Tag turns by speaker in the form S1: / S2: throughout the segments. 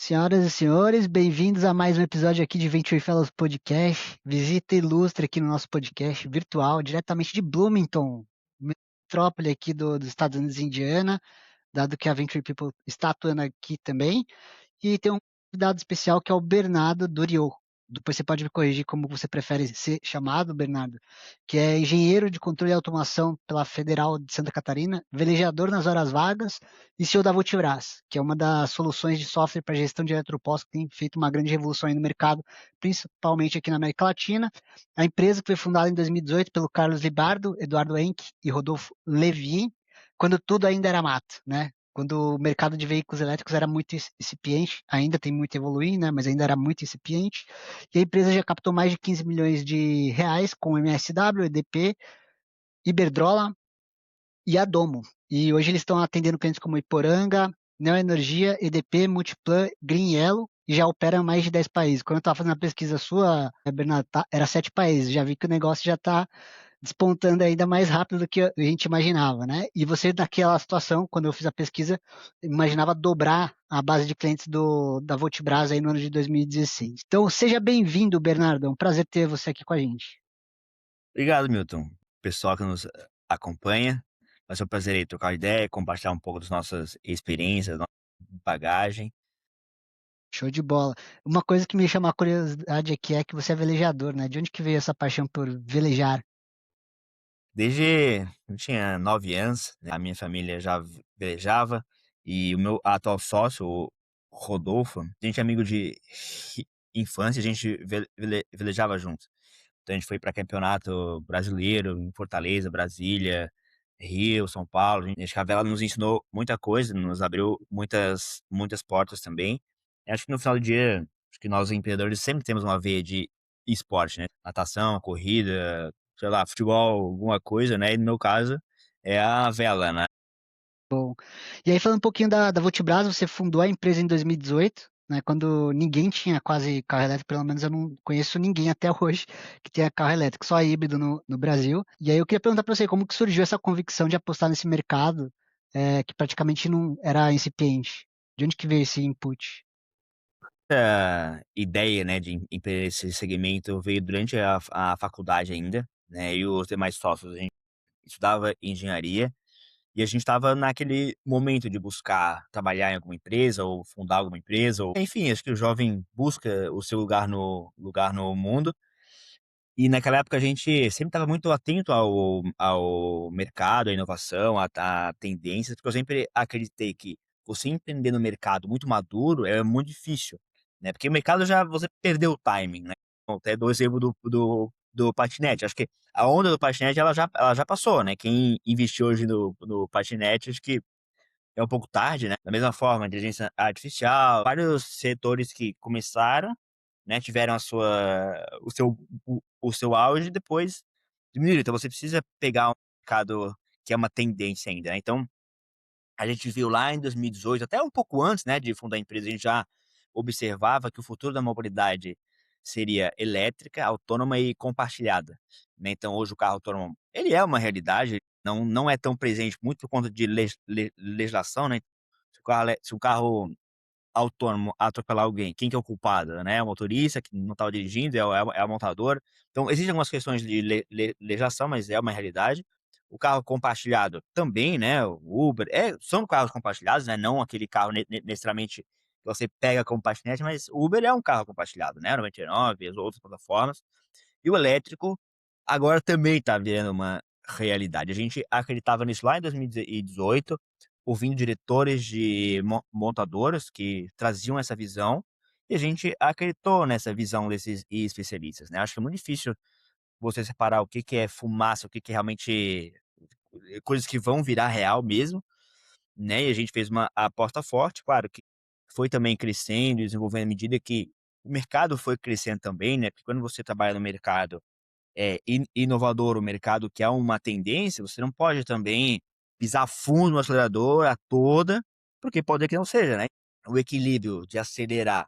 S1: Senhoras e senhores, bem-vindos a mais um episódio aqui de Venture Fellows Podcast. Visita ilustre aqui no nosso podcast virtual, diretamente de Bloomington, metrópole aqui dos Estados Unidos e Indiana, dado que a Venture People está atuando aqui também. E tem um convidado especial que é o Bernardo Doriot. Depois você pode me corrigir como você prefere ser chamado, Bernardo, que é engenheiro de controle e automação pela Federal de Santa Catarina, velejador nas horas vagas e CEO da Vultibras, que é uma das soluções de software para gestão de eletropostos que tem feito uma grande revolução aí no mercado, principalmente aqui na América Latina. A empresa que foi fundada em 2018 pelo Carlos Libardo, Eduardo Henck e Rodolfo Levin, quando tudo ainda era mato, né? Quando o mercado de veículos elétricos era muito incipiente, ainda tem muito a evoluir, né, mas ainda era muito incipiente, e a empresa já captou mais de 15 milhões de reais com MSW, EDP, Iberdrola e a Domo. E hoje eles estão atendendo clientes como Iporanga, Neoenergia, EDP, Multiplan, Green Yellow, e já opera em mais de 10 países. Quando eu estava fazendo a pesquisa sua, Bernardo, era 7 países. Já vi que o negócio já está despontando ainda mais rápido do que a gente imaginava, né? E você, naquela situação, quando eu fiz a pesquisa, imaginava dobrar a base de clientes da Voltibras aí no ano de 2016. Então, seja bem-vindo, Bernardo. É um prazer ter você aqui com a gente.
S2: Obrigado, Milton. Pessoal que nos acompanha, vai ser um prazer aí trocar uma ideia, compartilhar um pouco das nossas experiências, nossa bagagem.
S1: Show de bola. Uma coisa que me chama a curiosidade aqui é que você é velejador, né? De onde que veio essa paixão por velejar?
S2: Desde eu tinha 9 anos, né, a minha família já velejava e o meu atual sócio, o Rodolfo, a gente é amigo de infância, a gente velejava juntos. Então a gente foi para campeonato brasileiro em Fortaleza, Brasília, Rio, São Paulo. A vela nos ensinou muita coisa, nos abriu muitas portas também. Eu acho que no final do dia, acho que nós empreendedores sempre temos uma veia de esporte, né? Natação, corrida, sei lá, futebol, alguma coisa, né? E no meu caso é a vela, né?
S1: Bom, e aí falando um pouquinho da Vultibras, você fundou a empresa em 2018, né, quando ninguém tinha quase carro elétrico, pelo menos eu não conheço ninguém até hoje que tenha carro elétrico, só híbrido no Brasil. E aí eu queria perguntar para você, como que surgiu essa convicção de apostar nesse mercado, que praticamente não era incipiente? De onde que veio esse input?
S2: Essa ideia, né, de empreender esse segmento veio durante a faculdade ainda, né? E os demais sócios, a gente estudava engenharia. E a gente estava naquele momento de buscar trabalhar em alguma empresa ou fundar alguma empresa ou enfim, acho que o jovem busca o seu lugar no mundo. E naquela época a gente sempre estava muito atento ao mercado, à inovação, a tendências, porque eu sempre acreditei que você empreender no mercado muito maduro é muito difícil, né, porque o mercado já você perdeu o timing, né. Então, até dou o exemplo do patinete, acho que a onda do patinete ela já passou, né, quem investiu hoje no patinete acho que é um pouco tarde, né. Da mesma forma, inteligência artificial, vários setores que começaram, né, tiveram a sua o seu auge e depois diminuíram. Então você precisa pegar um mercado que é uma tendência ainda, né. Então, a gente viu lá em 2018, até um pouco antes, né, de fundar a empresa, a gente já observava que o futuro da mobilidade seria elétrica, autônoma e compartilhada, né. Então hoje o carro autônomo, ele é uma realidade, não é tão presente muito por conta de legislação, né. Se o carro autônomo atropelar alguém, quem que é o culpado, né? É o motorista que não estava dirigindo, é a montadora. Então existem algumas questões de legislação, mas é uma realidade. O carro compartilhado também, né, o Uber, são carros compartilhados, né, não aquele carro necessariamente que você pega como patinete, mas o Uber é um carro compartilhado, né, 99, as outras plataformas. E o elétrico agora também está virando uma realidade. A gente acreditava nisso lá em 2018, ouvindo diretores de montadoras que traziam essa visão, e a gente acreditou nessa visão desses especialistas, né. Acho que é muito difícil você separar o que que é fumaça, o que que é realmente coisas que vão virar real mesmo, né, e a gente fez uma aposta forte, claro que foi também crescendo e desenvolvendo à medida que o mercado foi crescendo também, né, porque quando você trabalha no mercado inovador, o mercado que é uma tendência, você não pode também pisar fundo no acelerador a toda, porque pode ser que não seja, né. O equilíbrio de acelerar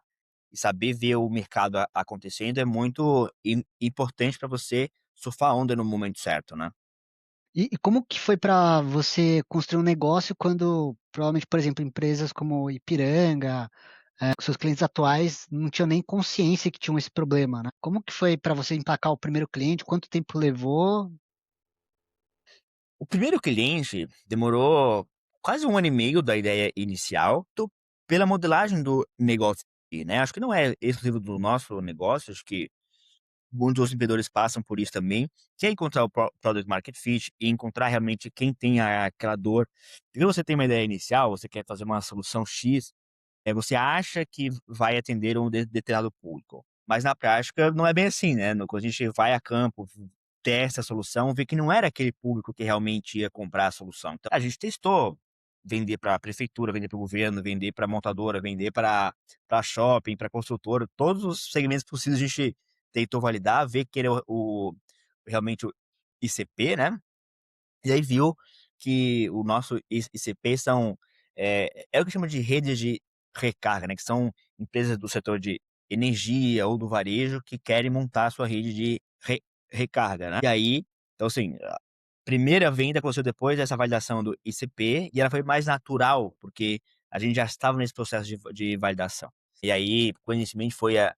S2: e saber ver o mercado acontecendo é muito importante para você surfar a onda no momento certo, né.
S1: E como que foi para você construir um negócio quando, provavelmente, por exemplo, empresas como Ipiranga, os seus clientes atuais não tinham nem consciência que tinham esse problema, né? Como que foi para você emplacar o primeiro cliente? Quanto tempo levou?
S2: O primeiro cliente demorou quase 1 ano e meio da ideia inicial, pela modelagem do negócio, né? Acho que não é exclusivo do nosso negócio, acho que muitos outros empreendedores passam por isso também, que é encontrar o product market fit e encontrar realmente quem tem aquela dor. Porque você tem uma ideia inicial, você quer fazer uma solução X, você acha que vai atender um determinado público, mas na prática não é bem assim, né, quando a gente vai a campo, testa a solução, vê que não era aquele público que realmente ia comprar a solução. Então a gente testou vender para a prefeitura, vender para o governo, vender para montadora, vender para shopping, para construtora, todos os segmentos possíveis a gente tentou validar, ver que era realmente o ICP, né, e aí viu que o nosso ICP são, é o que chama de redes de recarga, né, que são empresas do setor de energia ou do varejo que querem montar a sua rede de recarga, né. E aí, então assim, a primeira venda aconteceu depois dessa validação do ICP e ela foi mais natural, porque a gente já estava nesse processo de validação. E aí, coincidentemente, foi a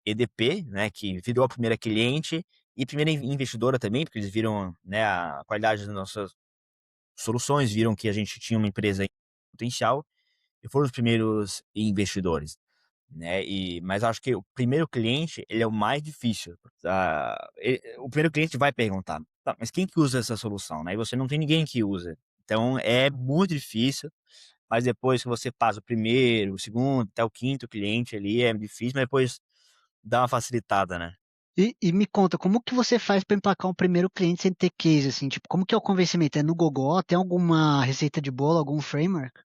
S2: EDP, né, que virou a primeira cliente e primeira investidora também, porque eles viram, né, a qualidade das nossas soluções, viram que a gente tinha uma empresa em potencial e foram os primeiros investidores, né. Mas eu acho que o primeiro cliente, ele é o mais difícil. O primeiro cliente vai perguntar: "Tá, mas quem que usa essa solução?", né, e você não tem ninguém que usa. Então é muito difícil, mas depois que você passa o primeiro, o segundo, até o quinto cliente ali, é difícil, mas depois dá uma facilitada, né.
S1: E me conta, como que você faz para emplacar um primeiro cliente sem ter case, assim? Tipo, como que é o convencimento? É no Gogó? Tem alguma receita de bolo, algum framework?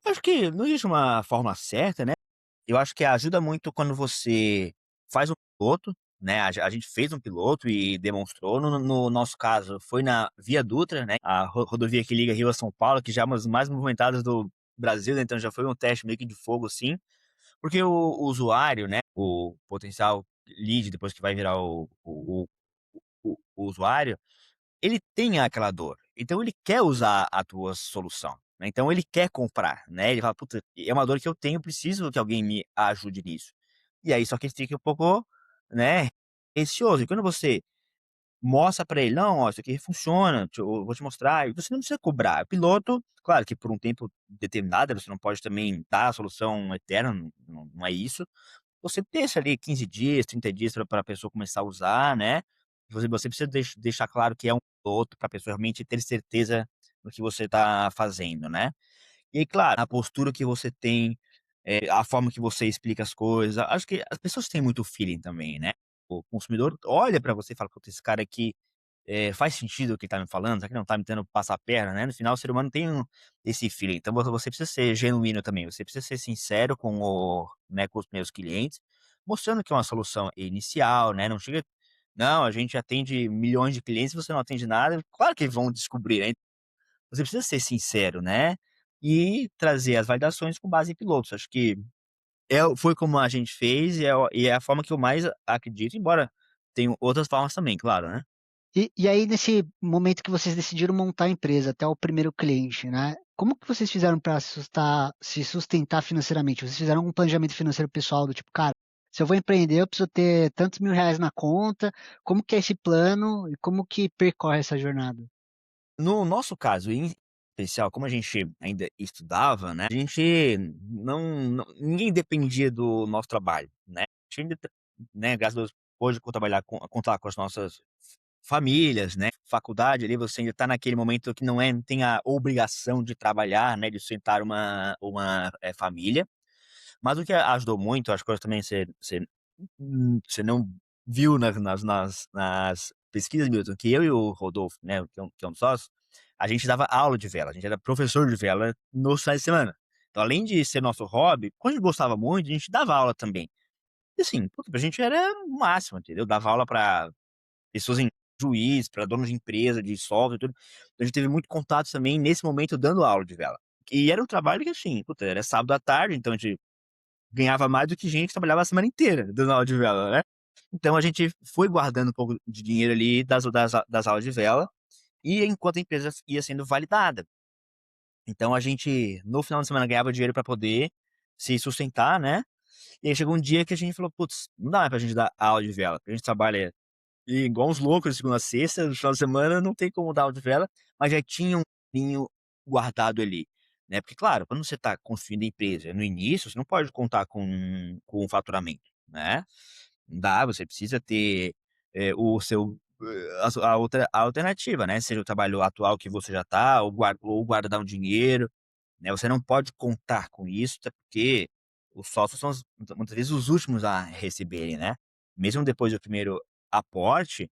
S2: Acho que não existe uma forma certa, né. Eu acho que ajuda muito quando você faz um piloto, né, a gente fez um piloto e demonstrou, no nosso caso foi na Via Dutra, né, a rodovia que liga Rio a São Paulo, que já é uma das mais movimentadas do Brasil, né, então já foi um teste meio que de fogo, assim, porque o usuário, né, o potencial lead depois que vai virar o usuário, ele tem aquela dor, então ele quer usar a tua solução, né, então ele quer comprar, né, ele fala: "Puta, é uma dor que eu tenho, preciso que alguém me ajude nisso". E aí só que ele fica um pouco, né, receoso, e quando você mostra pra ele: "Não, ó, isso aqui funciona, eu vou te mostrar", e você não precisa cobrar. O piloto, claro que por um tempo determinado, você não pode também dar a solução eterna, não é isso, você deixa ali 15 dias, 30 dias para a pessoa começar a usar, né. Você precisa deixar claro que é um piloto para a pessoa realmente ter certeza do que você está fazendo, né. E aí, claro, a postura que você tem, a forma que você explica as coisas, acho que as pessoas têm muito feeling também, né. O consumidor olha para você e fala: "Puta, esse cara aqui faz sentido o que ele tá me falando? Será que não tá me tentando passar a perna, né?". No final, o ser humano tem esse feeling, então você precisa ser genuíno também, você precisa ser sincero com os meus clientes, mostrando que é uma solução inicial, né, não chega: "Não, a gente atende milhões de clientes e você não atende nada", claro que vão descobrir, né. Você precisa ser sincero, né, e trazer as validações com base em pilotos. Acho que foi como a gente fez e é a forma que eu mais acredito, embora tenham outras formas também, claro, né.
S1: E aí, nesse momento que vocês decidiram montar a empresa, até o primeiro cliente, né, como que vocês fizeram para se sustentar financeiramente? Vocês fizeram um planejamento financeiro pessoal do tipo: "Cara, se eu vou empreender, eu preciso ter tantos mil reais na conta", como que é esse plano e como que percorre essa jornada?
S2: No nosso caso em especial, como a gente ainda estudava, né, a gente não ninguém dependia do nosso trabalho, né. A gente ainda né, graças a Deus, hoje com trabalhar contar com as nossas famílias, né, faculdade ali, você ainda tá naquele momento que não tem a obrigação de trabalhar, né, de sustentar uma família. Mas o que ajudou muito, as coisas também você não viu nas pesquisas, Milton, que eu e o Rodolfo, né, que é um sócio, a gente dava aula de vela, a gente era professor de vela nos finais de semana. Então, além de ser nosso hobby, como a gente gostava muito, a gente dava aula também. E assim, puta, pra gente era o máximo, entendeu? Dava aula pra pessoas em juiz, pra donos de empresa, de software e tudo. Então a gente teve muito contato também nesse momento dando aula de vela. E era um trabalho que assim, puta, era sábado à tarde, então a gente ganhava mais do que gente que trabalhava a semana inteira dando aula de vela, né. Então a gente foi guardando um pouco de dinheiro ali das aulas de vela, e enquanto a empresa ia sendo validada. Então a gente, no final de semana, ganhava dinheiro para poder se sustentar, né. E aí chegou um dia que a gente falou: "Putz, não dá mais pra gente dar aula de vela, porque a gente trabalha igual uns loucos de segunda a sexta, no final de semana não tem como dar aula de vela", mas já tinha um dinheirinho guardado ali, né. Porque claro, quando você tá construindo a empresa no início, você não pode contar com o faturamento, né. Não dá, você precisa ter, o seu a alternativa, né, seja o trabalho atual que você já tá, ou guardar um dinheiro, né, você não pode contar com isso, até porque os sócios são muitas vezes os últimos a receberem, né. Mesmo depois do primeiro aporte,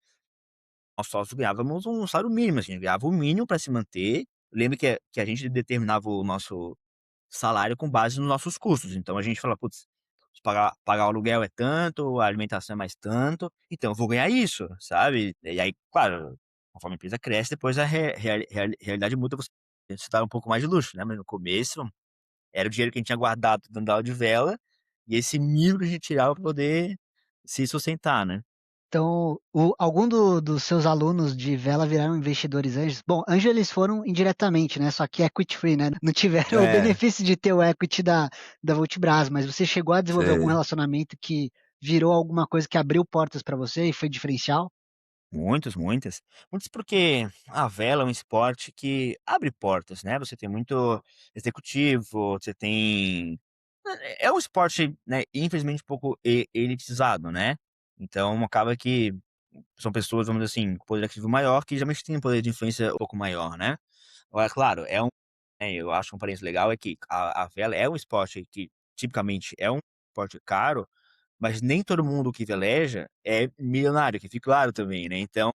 S2: nós sócios ganhávamos um salário mínimo, assim, ganhava o mínimo para se manter. Eu lembro que a gente determinava o nosso salário com base nos nossos custos, então a gente fala: "Putz, se pagar o aluguel é tanto, a alimentação é mais tanto, então eu vou ganhar isso", sabe. E aí, claro, conforme a empresa cresce, depois a realidade muda, você dá um pouco mais de luxo, né, mas no começo era o dinheiro que a gente tinha guardado dando aula de vela, e esse mínimo que a gente tirava pra poder se sustentar, né.
S1: Então, algum dos seus alunos de vela viraram investidores anjos? Bom, anjo eles foram indiretamente, né? Só que equity free, né? Não tiveram o
S2: É,
S1: benefício de ter o equity da Vultibras, mas você chegou a desenvolver algum
S2: sei.
S1: relacionamento que virou alguma coisa que abriu portas para você e foi diferencial?
S2: Muitos, muitas. Muitos porque a vela é um esporte que abre portas, né, você tem muito executivo, você tem é um esporte, né, infelizmente um pouco elitizado, né, então acaba que são pessoas, vamos dizer assim, com poder aquisitivo maior, que geralmente têm um poder de influência um pouco maior, né. Agora, claro, eu acho um parênteses legal é que a vela é um esporte que tipicamente é um esporte caro, mas nem todo mundo que veleja é milionário, que fique claro também, né, então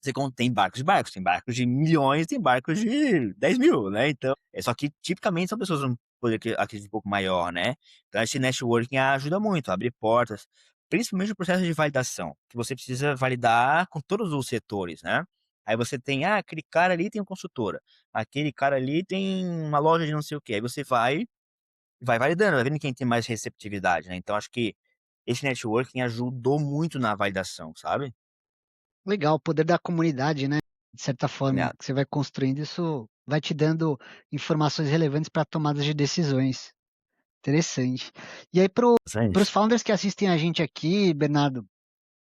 S2: você tem barcos e barcos, tem barcos de milhões, tem barcos de 10.000, né, então só que tipicamente são pessoas com poder aquisitivo um pouco maior, né. Então esse networking ajuda muito a abrir portas, principalmente no processo de validação, que você precisa validar com todos os setores, né. Aí você tem: "Ah, aquele cara ali tem uma consultora, aquele cara ali tem uma loja de não sei o quê", aí você vai validando, vai vendo quem tem mais receptividade, né. Então acho que esse networking ajudou muito na validação, sabe.
S1: Legal, o poder da comunidade, né? De certa forma,
S2: É,
S1: que você vai construindo, isso vai te dando informações relevantes para tomadas de decisões. Interessante. E aí, para os
S2: bastante.
S1: founders que assistem a gente aqui, Bernardo,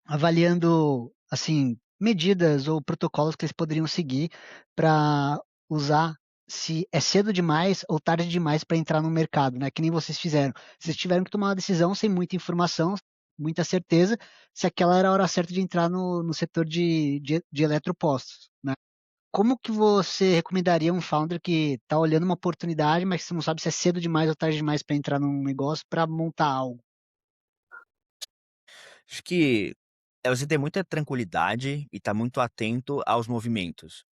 S1: avaliando, assim, medidas ou protocolos que eles poderiam seguir para usar se é cedo demais ou tarde demais para entrar no mercado, né? Que nem vocês fizeram. Vocês tiveram que tomar uma decisão sem muita informação, muita certeza, se aquela era a hora certa de entrar no setor de eletropostos, né? Como que você recomendaria um founder que está olhando uma oportunidade, mas que você não sabe se é cedo demais ou tarde demais para entrar num negócio para montar algo?
S2: Acho que é você ter muita tranquilidade e estar muito atento aos movimentos.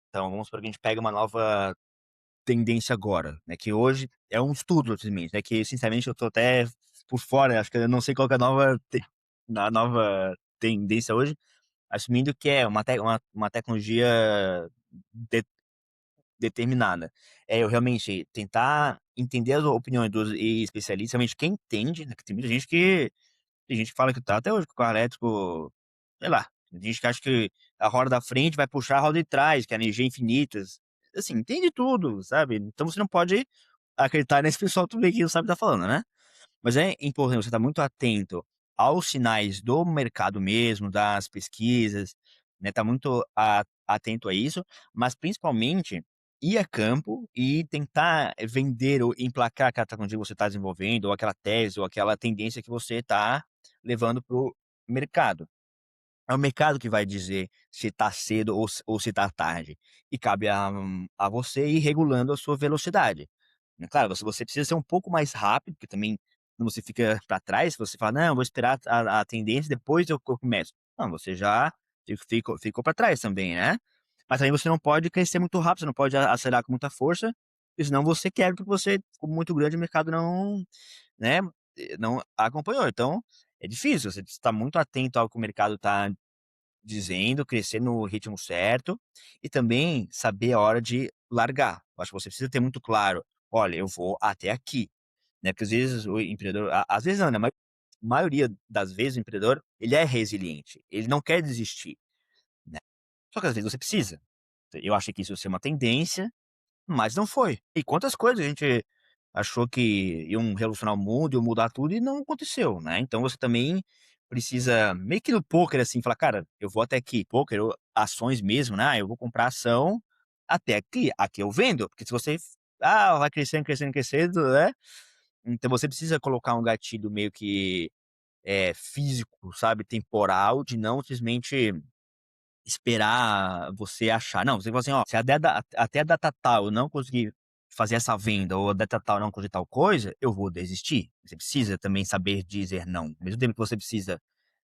S2: Então, vamos supor que a gente pega uma nova tendência agora, né, que hoje é um estudo simplesmente, né, que sinceramente eu tô até por fora, acho que eu não sei qual que é a nova tendência hoje, assumindo que é uma tecnologia de determinada. É eu realmente tentar entender as opiniões dos especialistas, realmente quem entende, né, que tem muita gente que fala que tá até hoje com o carro elétrico, sei lá, tem gente que acha que a roda da frente vai puxar a roda de trás, que é energia infinita, assim, entende tudo, sabe. Então você não pode acreditar nesse pessoal também que não sabe o que tá falando, né. Mas é importante você estar muito atento aos sinais do mercado mesmo, das pesquisas, né, estar muito atento a isso, mas principalmente ir a campo e tentar vender ou emplacar aquela tecnologia que você está desenvolvendo, ou aquela tese, ou aquela tendência que você está levando para o mercado. É o mercado que vai dizer se está cedo ou se está tarde, e cabe a você ir regulando a sua velocidade. Né, claro, você precisa ser um pouco mais rápido, porque também quando você fica para trás, você fala: "Não, eu vou esperar a tendência, depois eu começo". Não, você já ficou para trás também, né. Mas aí você não pode crescer muito rápido, você não pode acelerar com muita força, porque senão você quebra, porque você ficou muito grande, o mercado não, né, não acompanhou. Então, é difícil, você está muito atento ao que o mercado está dizendo, crescer no ritmo certo e também saber a hora de largar. Eu acho que você precisa ter muito claro: "Olha, eu vou até aqui", né, porque às vezes o empreendedor às vezes não, né, mas maioria das vezes o empreendedor, ele é resiliente, ele não quer desistir, né. Só que às vezes você precisa. Eu achei que isso ia ser uma tendência, mas não foi. E quantas coisas a gente achou que iam revolucionar o mundo, iam mudar tudo e não aconteceu, né. Então você também precisa meio que no poker, assim, falar: "Cara, eu vou até aqui", poker ou ações mesmo, né, eu vou comprar ação até aqui eu vendo, porque se você vai crescendo, crescendo, crescendo, né, então você precisa colocar um gatilho meio que, físico, sabe, temporal, de não simplesmente esperar você achar. Não, você fala assim: "Ó, se até a data tal eu não conseguir fazer essa venda ou a data tal eu não conseguir tal coisa, eu vou desistir". Você precisa também saber dizer não. Ao mesmo tempo que você precisa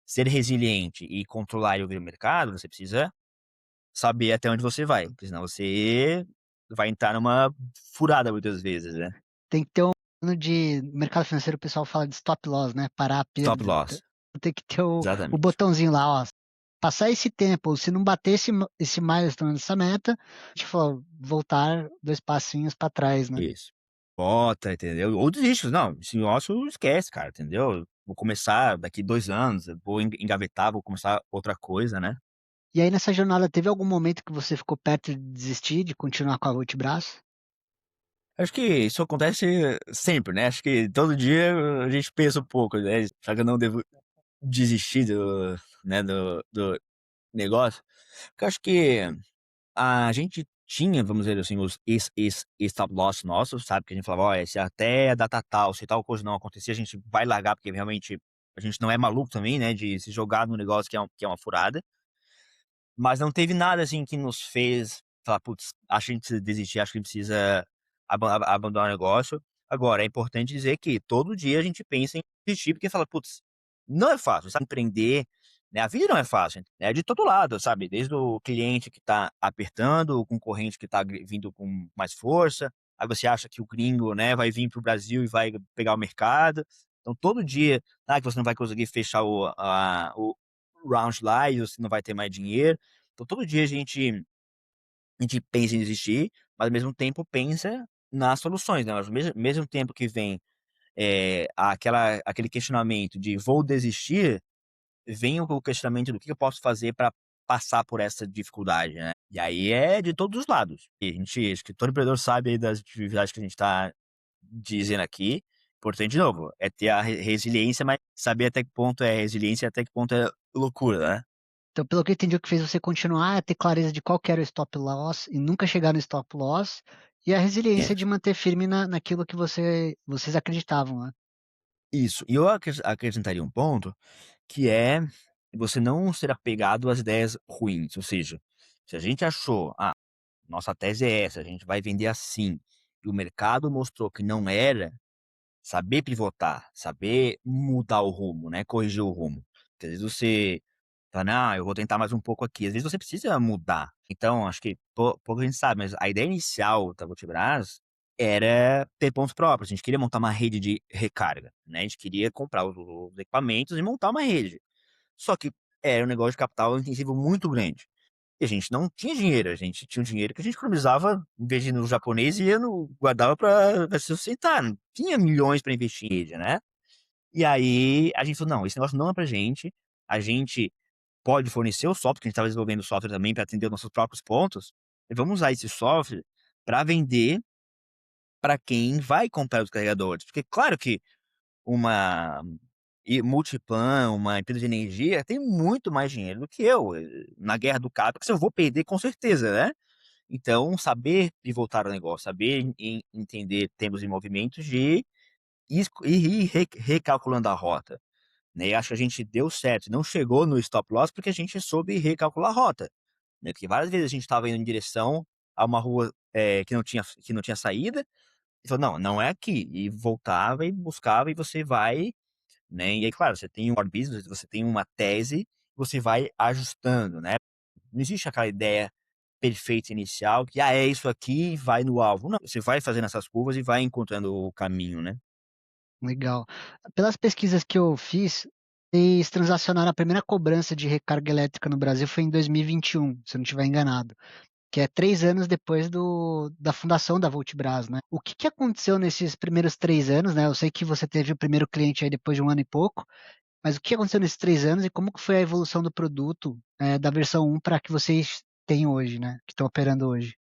S2: ser resiliente e controlar e ouvir o mercado, você precisa saber até onde você vai, porque senão você vai entrar numa furada muitas vezes, né.
S1: Tem que ter um plano de no mercado financeiro o pessoal fala de stop loss, né, parar a
S2: Stop
S1: perda. Então
S2: loss.
S1: tem que ter o
S2: Exatamente.
S1: botãozinho lá, ó, passar esse tempo, ou se não bater esse milestone, essa meta, a gente falou, voltar 2 passinhos para trás, né.
S2: Isso. Bota, entendeu? Ou desiste, não, esse negócio esquece, cara, entendeu? Vou começar daqui 2 anos, eu vou engavetar, vou começar outra coisa, né.
S1: E aí nessa jornada teve algum momento que você ficou perto de desistir, de continuar com a Multibras?
S2: Acho que isso acontece sempre, né, acho que todo dia a gente pensa um pouco, né, será que eu não devo desistir do negócio? Porque eu acho que a gente tinha, vamos dizer assim, os stop loss nossos, sabe, que a gente falava: "Olha, se até a data tal, se tal coisa não acontecer, a gente vai largar", porque realmente a gente não é maluco também, né, de se jogar num negócio que é uma furada. Mas não teve nada, assim, que nos fez falar: "Putz, acho que a gente precisa desistir, acho que a gente precisa abandonar o negócio". Agora, é importante dizer que todo dia a gente pensa em desistir, porque fala: "Putz, não é fácil, sabe, empreender, né, a vida não é fácil, é de todo lado, sabe, desde o cliente que tá apertando, o concorrente que tá vindo com mais força, aí você acha que o gringo, né, vai vir para o Brasil e vai pegar o mercado. Então todo dia, que você não vai conseguir fechar o round lá e você não vai ter mais dinheiro. Então todo dia a gente pensa em desistir, mas ao mesmo tempo pensa nas soluções, né, ao mesmo tempo que vem, aquele questionamento de "vou desistir", vem o questionamento do que eu posso fazer para passar por essa dificuldade, né. E aí é de todos os lados. E a gente acho que todo empreendedor sabe aí das dificuldades que a gente está dizendo aqui. Importante de novo, é ter a resiliência, mas saber até que ponto é resiliência e até que ponto é loucura, né.
S1: Então, pelo que eu entendi, o que fez você continuar é ter clareza de qual que era o stop loss e nunca chegar no stop loss, e a resiliência de
S2: Isso.
S1: manter firme naquilo que vocês acreditavam, né.
S2: Isso. E eu acrescentaria um ponto, que é você não ser apegado às ideias ruins, ou seja, se a gente achou: "Ah, nossa tese é essa, a gente vai vender assim", e o mercado mostrou que não era, saber pivotar, saber mudar o rumo, né, corrigir o rumo. Porque às vezes você fala: "Não, eu vou tentar mais um pouco aqui", às vezes você precisa mudar. Então acho que pouca gente sabe, mas a ideia inicial da Multibras era ter pontos próprios, a gente queria montar uma rede de recarga, né, a gente queria comprar os equipamentos e montar uma rede. Só que era um negócio de capital intensivo muito grande. E a gente não tinha dinheiro, a gente tinha um dinheiro que a gente economizava, em vez de ir no japonês, ia no guardava pra se sustentar, não tinha milhões pra investir em rede, né. E aí a gente falou: "Não, esse negócio não é pra gente, a gente pode fornecer o software", porque a gente estava desenvolvendo o software também para atender os nossos próprios pontos, e vamos usar esse software para vender para quem vai comprar os carregadores. Porque claro que uma Multiplan, uma empresa de energia, tem muito mais dinheiro do que eu, na guerra do Capex eu vou perder com certeza, né. Então saber pivotar o negócio, saber entender tempos e movimentos de ir recalculando a rota, né. E acho que a gente deu certo, não chegou no stop loss, porque a gente soube recalcular a rota, né, porque várias vezes a gente estava indo em direção a uma rua, que não tinha saída, e falou: "Não, não é aqui", e voltava e buscava e você vai, né, e aí claro, você tem um core business, você tem uma tese, você vai ajustando, né. Não existe aquela ideia perfeita inicial que: "Ah, é isso aqui e vai no alvo". Não, você vai fazendo essas curvas e vai encontrando o caminho, né.
S1: Legal. Pelas pesquisas que eu fiz, eles transacionaram a primeira cobrança de recarga elétrica no Brasil foi em 2021, se eu não estiver enganado, que é 3 anos depois da fundação da Voltibras, né. O que que aconteceu nesses primeiros 3 anos, né, eu sei que você teve o primeiro cliente aí depois de 1 ano e pouco, mas o que aconteceu nesses 3 anos e como que foi a evolução do produto, da versão 1 para que vocês têm hoje, né, que estão operando hoje?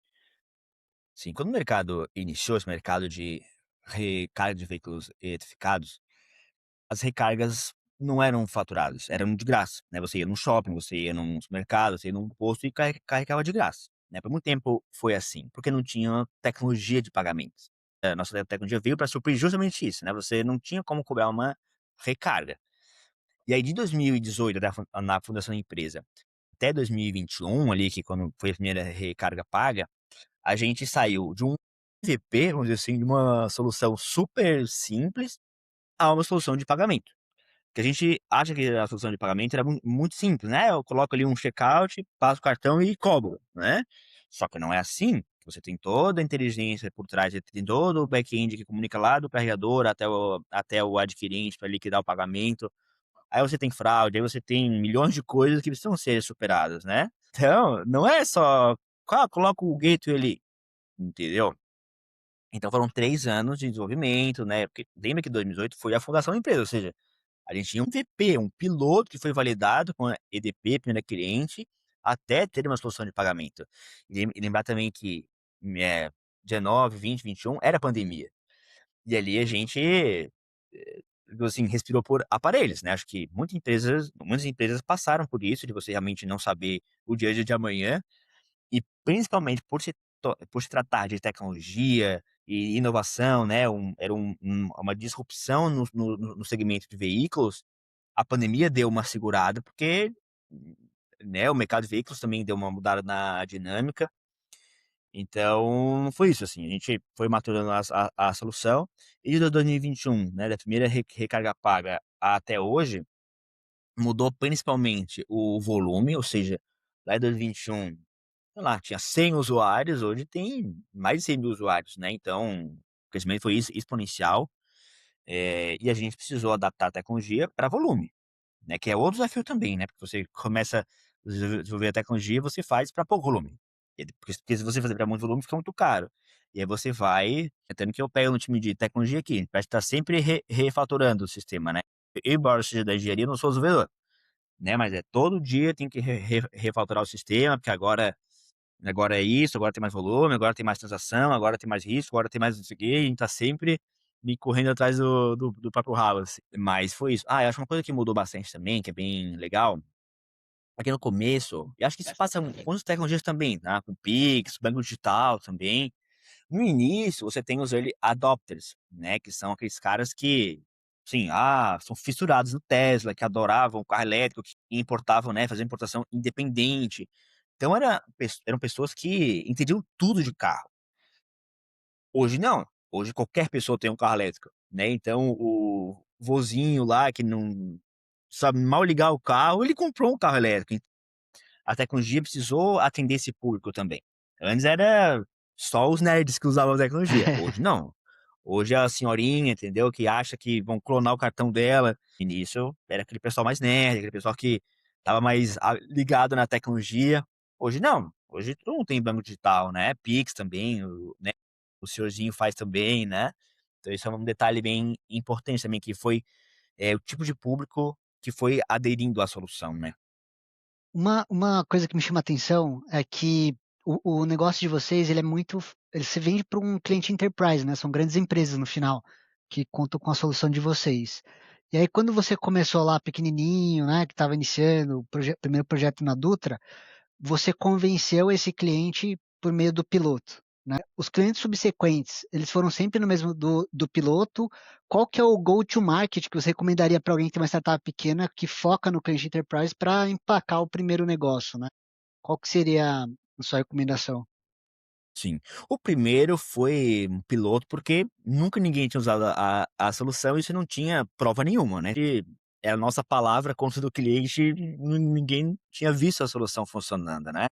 S2: Sim, quando o mercado iniciou, esse mercado de recarga de veículos eletrificados, as recargas não eram faturadas, eram de graça, né, você ia num shopping, você ia num supermercado, você ia num posto e carregava de graça, né. Por muito tempo foi assim, porque não tinha tecnologia de pagamentos. Nossa tecnologia veio para suprir justamente isso, né, você não tinha como cobrar uma recarga. E aí de 2018, na fundação da empresa, até 2021 ali, que quando foi a primeira recarga paga, a gente saiu de um MVP, vamos dizer assim, de uma solução super simples, a uma solução de pagamento. Que a gente acha que a solução de pagamento era muito simples, né, eu coloco ali um checkout, passo o cartão e cobro, né. Só que não é assim, você tem toda a inteligência por trás, você tem todo o back-end que comunica lá do carregador até o adquirente para liquidar o pagamento. Aí você tem fraude, aí você tem milhões de coisas que precisam ser superadas, né. Então, não é só: coloca o gateway ali", entendeu. Então foram 3 anos de desenvolvimento, né, porque lembra que 2018 foi a fundação da empresa, ou seja, a gente tinha um MVP, um piloto que foi validado com a EDP, primeira cliente, até ter uma solução de pagamento. E lembrar também que, eh, 19, 20, 21 era pandemia. E ali a gente, assim, respirou por aparelhos, né, acho que muitas empresas passaram por isso, de você realmente não saber o dia de amanhã, e principalmente por se tratar de tecnologia e inovação, né, era uma disrupção no segmento de veículos, a pandemia deu uma segurada, porque, né, o mercado de veículos também deu uma mudada na dinâmica. Então, foi isso, assim, a gente foi maturando a solução, e de 2021, né, da primeira recarga paga até hoje, mudou principalmente o volume, ou seja, lá em 2021, sei lá, tinha 100 usuários, hoje tem mais de 100.000 usuários, né, então, o crescimento foi exponencial, e a gente precisou adaptar a tecnologia para volume. Né, que é outro desafio também, né, porque você começa a desenvolver a tecnologia, você faz para pouco volume. Porque se você fazer para muito volume, fica muito caro. E aí você vai tendo que eu pego no time de tecnologia aqui, para estar sempre refatorando o sistema, né. Eu, embora seja da engenharia, não sou desenvolvedor, né, mas é todo dia tem que refatorar o sistema, porque agora é isso, agora tem mais volume, agora tem mais transação, agora tem mais risco, agora tem mais não sei o quê, e a gente tá sempre me correndo atrás do próprio ralo, assim. Mas foi isso. Eu acho uma coisa que mudou bastante também, que é bem legal, é que no começo, e acho que isso passa com as tecnologias também, tá, com Pix, banco digital também. No início, você tem os early adopters, né, que são aqueles caras que, sim, são fissurados no Tesla, que adoravam o carro elétrico, que importavam, né, faziam importação independente. Então eram pessoas que entendiam tudo de carro. Hoje não, hoje qualquer pessoa tem um carro elétrico, né, então o vozinho lá que não sabe mal ligar o carro, ele comprou um carro elétrico. A tecnologia precisou atender esse público também. Antes era só os nerds que usavam a tecnologia, hoje não. Hoje é a senhorinha, entendeu, que acha que vão clonar o cartão dela. No início era aquele pessoal mais nerd, aquele pessoal que estava mais ligado na tecnologia. Hoje não, hoje todo mundo tem banco digital, né, Pix também, né, o senhorzinho faz também, né. Então isso é um detalhe bem importante também, que foi, o tipo de público que foi aderindo à solução, né.
S1: Uma coisa que me chama a atenção é que o negócio de vocês, ele é muito ele se vende para um cliente enterprise, né, são grandes empresas no final, que contam com a solução de vocês. E aí quando você começou lá pequenininho, né, que estava iniciando o primeiro projeto na Dutra, você convenceu esse cliente por meio do piloto, né. Os clientes subsequentes, eles foram sempre no mesmo do piloto. Qual que é o go to market que você recomendaria para alguém que tem uma startup pequena que foca no cliente enterprise para emplacar o primeiro negócio, né? Qual que seria a sua recomendação?
S2: Sim. O primeiro foi um piloto, porque nunca ninguém tinha usado a solução e isso não tinha prova nenhuma, né, que é a nossa palavra contra do cliente, ninguém tinha visto a solução funcionando, né.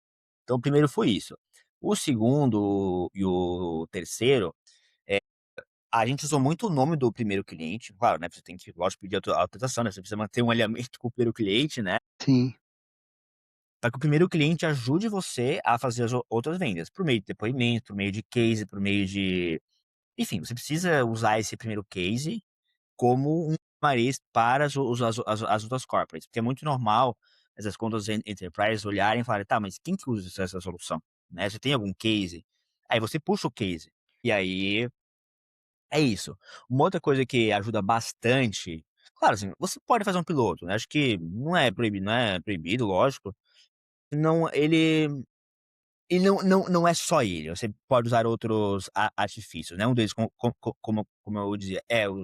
S2: Então o primeiro foi isso. O segundo e o terceiro, eh, a gente usou muito o nome do primeiro cliente, claro, né, você tem que, lógico, pedir autorização, né, você precisa manter um alinhamento com o primeiro cliente, né,
S1: Sim.
S2: para que o primeiro cliente ajude você a fazer as outras vendas, por meio de depoimento, por meio de case, por meio de, enfim, você precisa usar esse primeiro case como um chamariz para as outras corporates, porque é muito normal essas contas enterprise olharem e falarem: "Tá, mas quem que usa essa solução?", né, "Você tem algum case?". Aí você puxa o case, e aí É isso. Uma outra coisa que ajuda bastante, claro, assim, você pode fazer um piloto, né, acho que não é proibido, lógico, não ele não é só ele, você pode usar outros artifícios, né, um deles como eu dizia,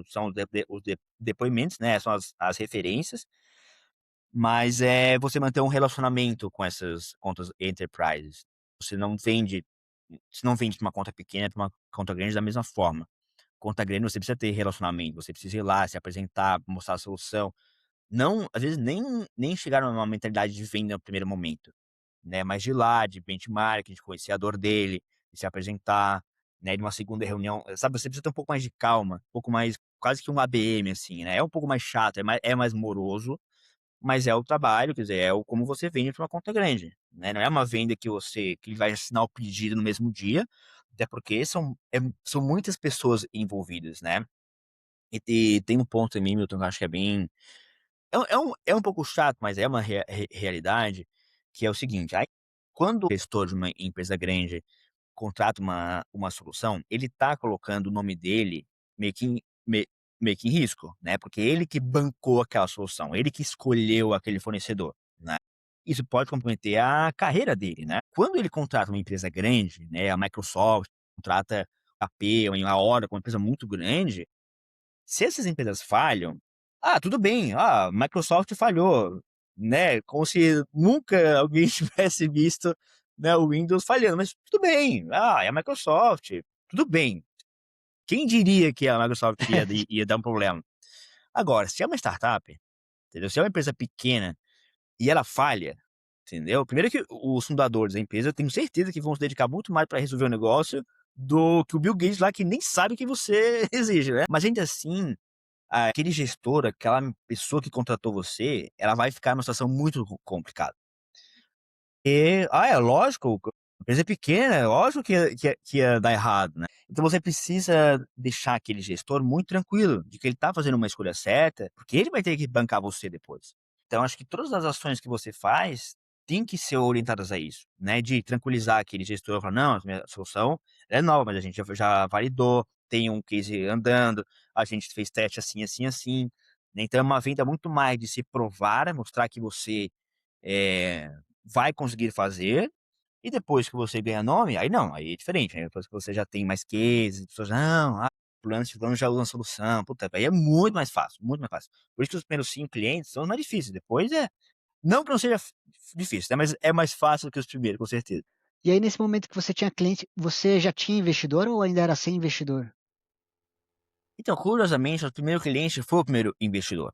S2: são os depoimentos, né, são as referências, mas, você manter um relacionamento com essas contas enterprises. Você não vende você não vende pra uma conta pequena pra uma conta grande da mesma forma. Conta grande você precisa ter relacionamento, você precisa ir lá, se apresentar, mostrar a solução. Não, às vezes nem chegar numa mentalidade de venda no primeiro momento, né, mas de ir lá, de benchmark, de conhecer a dor dele, de se apresentar, né, de uma segunda reunião, sabe, você precisa ter um pouco mais de calma, um pouco mais quase que um ABM, assim, né, é um pouco mais chato, é mais moroso, mas é o trabalho, quer dizer, é o como você vende para uma conta grande, né, não é uma venda que ele vai assinar o pedido no mesmo dia, até porque são muitas pessoas envolvidas, né. E tem um ponto também, Milton, que eu acho que é um pouco chato, mas é uma realidade, que é o seguinte, aí quando o gestor de uma empresa grande contrata uma solução, ele tá colocando o nome dele meio que em me meio que em risco, né, porque ele que bancou aquela solução, ele que escolheu aquele fornecedor, né. Isso pode comprometer a carreira dele, né. Quando ele contrata uma empresa grande, né, a Microsoft contrata a SAP ou a Oracle, uma empresa muito grande, se essas empresas falham, tudo bem, a Microsoft falhou, né, como se nunca alguém tivesse visto, né, o Windows falhando, mas tudo bem, é a Microsoft, tudo bem. Quem diria que a Microsoft ia dar um problema? Agora, se é uma startup, entendeu, se é uma empresa pequena e ela falha, entendeu, primeiro que os fundadores da empresa, eu tenho certeza que vão se dedicar muito mais para resolver o negócio do que o Bill Gates lá, que nem sabe o que você exige, né. Mas ainda assim, aquele gestor, aquela pessoa que contratou você, ela vai ficar numa situação muito complicada. É lógico, a empresa é pequena, é lógico que ia dar errado, né. Então você precisa deixar aquele gestor muito tranquilo, de que ele tá fazendo uma escolha certa, porque ele vai ter que bancar você depois. Então acho que todas as ações que você faz, têm que ser orientadas a isso, né, de tranquilizar aquele gestor, falar: "Não, a minha solução é nova, mas a gente já validou, tem um case andando, a gente fez teste assim, assim, assim". Então é uma venda muito mais de se provar, mostrar que você, eh, vai conseguir fazer, e depois que você ganha nome, aí não, aí é diferente, aí depois que você já tem mais cases, as pessoas: "Não, fulano já usa a solução", puta, aí é muito mais fácil, muito mais fácil. Por isso que os primeiros 5 clientes são os mais difíceis, depois não que não seja difícil, né, mas é mais fácil que os primeiros, com certeza.
S1: E aí, nesse momento que você tinha cliente, você já tinha investidor ou ainda era sem investidor?
S2: Então, curiosamente, o primeiro cliente foi o primeiro investidor,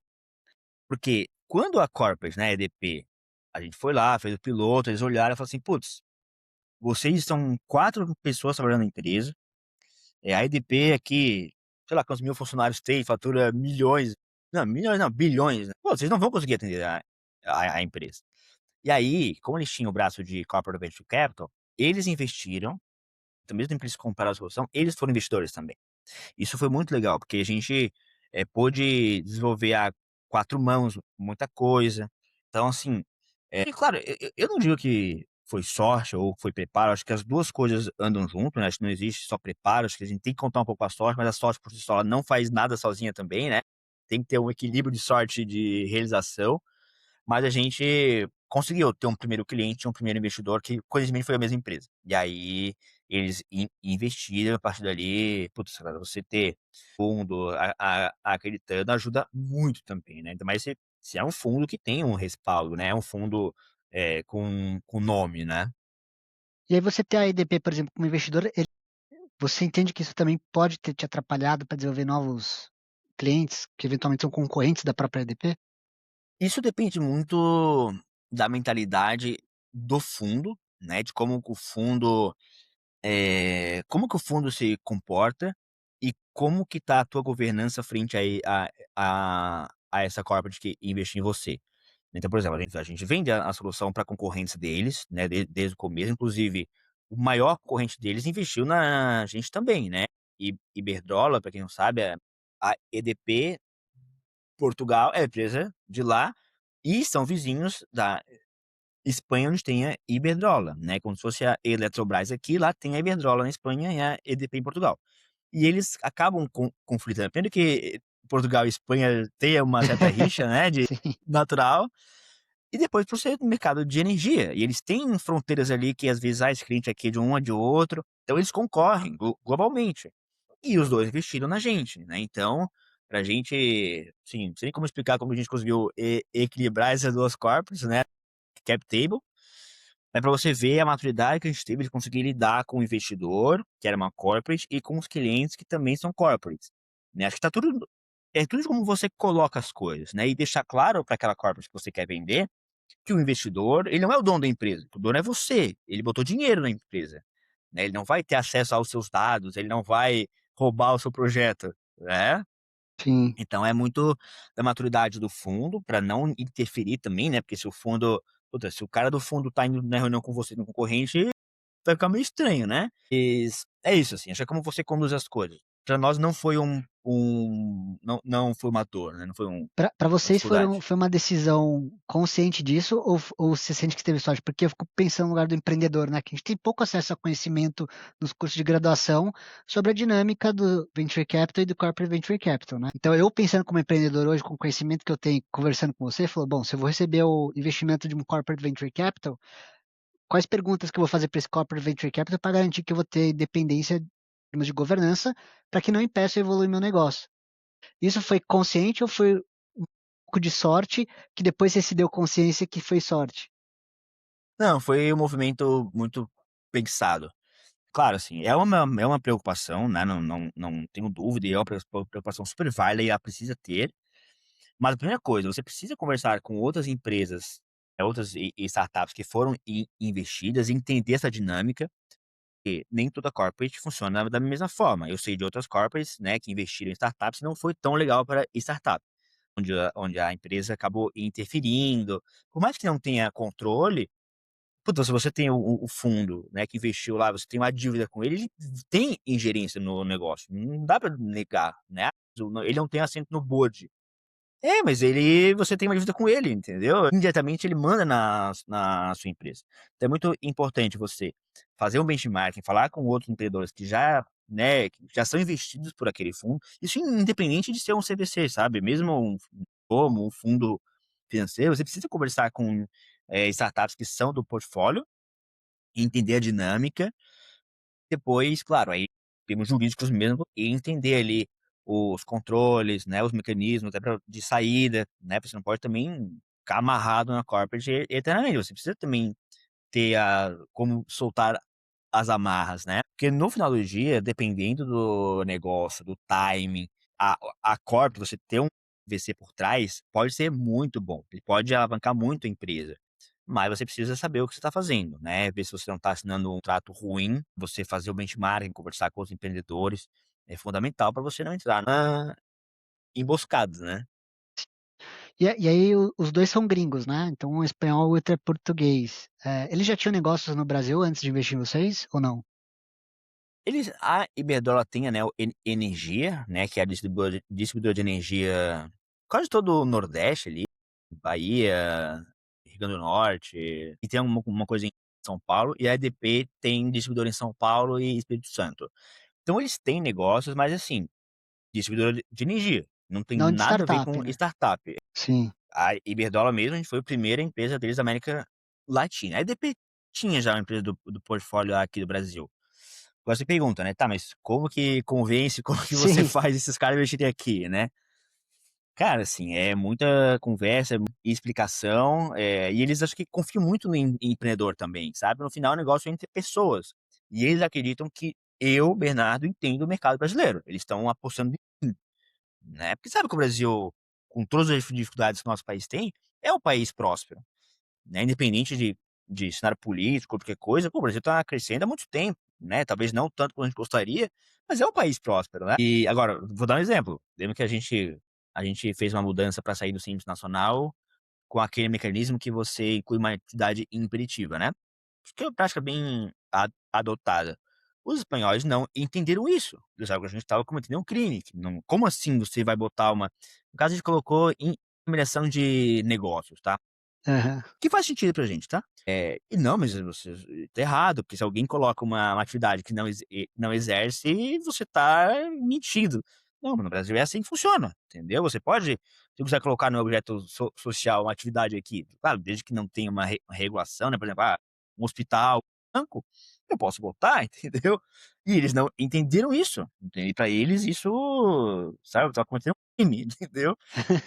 S2: porque quando a corporate, né, a EDP, a gente foi lá, fez o piloto, eles olharam e falaram assim: "Putz, vocês são 4 pessoas trabalhando na empresa, a EDP aqui, sei lá quantos mil funcionários tem, fatura milhões não, bilhões, né. Pô, vocês não vão conseguir atender a empresa". E aí, como eles tinham o braço de Corporate Venture Capital, eles investiram, então mesmo tempo que eles compraram a solução, eles foram investidores também. Isso foi muito legal, porque a gente, pôde desenvolver a 4 mãos muita coisa. Então assim, e claro, eu não digo que foi sorte ou foi preparo, acho que as 2 coisas andam junto, né, acho que não existe só preparo, acho que a gente tem que contar um pouco com a sorte, mas a sorte por si só ela não faz nada sozinha também, né. Tem que ter um equilíbrio de sorte e de realização. Mas a gente conseguiu ter um primeiro cliente, um primeiro investidor que coincidentemente foi a mesma empresa. E aí eles investiram, a partir dali, putz, cara, você ter fundo acreditando ajuda muito também, né, ainda mais se é um fundo que tem um respaldo, né, é um fundo, com nome, né.
S1: E aí você ter a EDP, por exemplo, como investidor, você entende que isso também pode ter te atrapalhado para desenvolver novos clientes, que eventualmente são concorrentes da própria EDP?
S2: Isso depende muito da mentalidade do fundo, né, de como que o fundo se comporta e como que tá a tua governança frente a essa corporate que investiu em você. Então, por exemplo, a gente vende a solução para concorrentes deles, né, desde o começo, inclusive o maior concorrente deles investiu na gente também, né. Iberdrola, para quem não sabe, a EDP Portugal é a empresa de lá e são vizinhos da Espanha, onde tem a Iberdrola, né, como se fosse a Eletrobras aqui, lá tem a Iberdrola na Espanha e a EDP em Portugal. e eles acabam conflitando. Primeiro que Portugal e Espanha têm uma certa rixa, né, de
S1: Sim,
S2: natural, e depois por ser um mercado de energia, e eles têm fronteiras ali que às vezes, esse cliente aqui é de um, é de outro, então eles concorrem globalmente. E os 2 investiram na gente, né, então, pra gente, assim, não sei nem como explicar como a gente conseguiu equilibrar essas 2 corpos, né, cap table, é para você ver a maturidade que a gente teve de conseguir lidar com o investidor, que era uma corporate, e com os clientes que também são corporates, né. Acho que tá tudo tudo de como você coloca as coisas, né, e deixar claro para aquela corporate que você quer vender, que o investidor, ele não é o dono da empresa, o dono é você, ele botou dinheiro na empresa, né, ele não vai ter acesso aos seus dados, ele não vai roubar o seu projeto, né.
S1: sim.
S2: Então é muito da maturidade do fundo, para não interferir também, né, porque se o fundo puta, se o cara do fundo tá indo na reunião com você, no concorrente, vai ficar meio estranho, né. É isso, assim, acho que é como você conduz as coisas. Para nós não foi não foi uma dor, né, não foi
S1: Pra
S2: uma
S1: vocês
S2: dificuldade.
S1: foi uma decisão consciente disso ou você sente que teve sorte? Porque eu fico pensando no lugar do empreendedor, né, que a gente tem pouco acesso a conhecimento nos cursos de graduação sobre a dinâmica do venture capital e do corporate venture capital, né. Então eu pensando como empreendedor hoje, com o conhecimento que eu tenho conversando com você, falou: "Bom, se eu vou receber o investimento de um corporate venture capital, quais perguntas que eu vou fazer para esse corporate venture capital para garantir que eu vou ter independência em termos de governança, para que não impeça eu evoluir meu negócio?" Isso foi consciente ou foi um pouco de sorte, que depois você se deu consciência que foi sorte?
S2: Não, foi um movimento muito pensado. Claro, assim, é uma preocupação, né, não tenho dúvida, e é uma preocupação super válida e ela precisa ter. Mas a primeira coisa, você precisa conversar com outras empresas, outras e startups que foram investidas e entender essa dinâmica, porque nem toda corporate funciona da mesma forma. Eu sei de outras corporates, né, que investiram em startups e não foi tão legal para startup, onde a empresa acabou interferindo. Por mais que não tenha controle, puta, se você tem o fundo, né, que investiu lá, você tem uma dívida com ele, ele tem ingerência no negócio, não dá para negar, né. Ele não tem assento no board. É, mas você tem uma dívida com ele, entendeu? Indiretamente ele manda na sua empresa. Então é muito importante você fazer um benchmarking, falar com outros empreendedores que já, né, que já são investidos por aquele fundo, isso independente de ser um CVC, sabe, mesmo como um fundo financeiro, você precisa conversar com, startups que são do portfólio, entender a dinâmica. Depois, claro, aí termos jurídicos mesmo, e entender ali os controles, né, os mecanismos até de saída, né, porque você não pode também ficar amarrado na corporate eternamente, você precisa também ter como soltar as amarras, né. Porque no final do dia, dependendo do negócio, do timing, a a corp, você ter um VC por trás, pode ser muito bom, ele pode alavancar muito a empresa. Mas você precisa saber o que você está fazendo, né, ver se você não está assinando um trato ruim, você fazer o benchmarking, conversar com os empreendedores, é fundamental para você não entrar na emboscadas, né.
S1: E aí os 2 são gringos, né, então um é espanhol, o outro é português. Eles já tinham negócios no Brasil antes de investir em vocês ou não?
S2: A Iberdrola tem, né, o Energia, né, que é a distribuidora de energia quase todo o Nordeste ali, Bahia, Rio Grande do Norte, e tem uma coisa em São Paulo, e a EDP tem distribuidora em São Paulo e Espírito Santo. Então eles têm negócios, mas assim, distribuidora de energia, não tem
S1: Não de
S2: nada a ver
S1: startup,
S2: com
S1: né?
S2: startup.
S1: Sim.
S2: A Iberdrola mesmo, a gente foi a primeira empresa deles da América Latina. A EDP tinha já uma empresa do portfólio aqui do Brasil. Agora você pergunta, né: "Tá, mas como que convence, como que você
S1: Sim.
S2: faz esses caras investirem aqui, né?" Cara, assim, é muita conversa e explicação, e eles acho que confiam muito no empreendedor também, sabe. No final o negócio é entre pessoas, e eles acreditam que eu, Bernardo, entendo o mercado brasileiro. Eles estão apostando em mim, né, porque sabe que o Brasil, com todas as dificuldades que o nosso país tem, é um país próspero, né, independente de cenário político, qualquer coisa, pô, o Brasil tá crescendo há muito tempo, né, talvez não tanto quanto a gente gostaria, mas é um país próspero, né. E agora, vou dar um exemplo, lembra que a gente fez uma mudança para sair do Simples Nacional, com aquele mecanismo que você inclui uma entidade imperativa, né, acho que é uma prática bem adotada. Os espanhóis não entenderam isso, eles achavam que a gente estava cometendo um crime, que não, como assim você vai botar uma no caso a gente colocou em intermediação de negócios, tá.
S1: Aham.
S2: Que faz sentido pra gente, tá? E não, mas você tá errado, porque se alguém coloca uma atividade que não exerce, você tá mentindo. Não, no Brasil é assim que funciona, entendeu? Você pode, se quiser colocar no objeto social uma atividade aqui, claro, desde que não tenha uma regulação, né, por exemplo, um hospital, um banco, eu posso botar, entendeu? E eles não entenderam isso, entende? E pra eles isso, sabe, tá cometendo um crime, entendeu?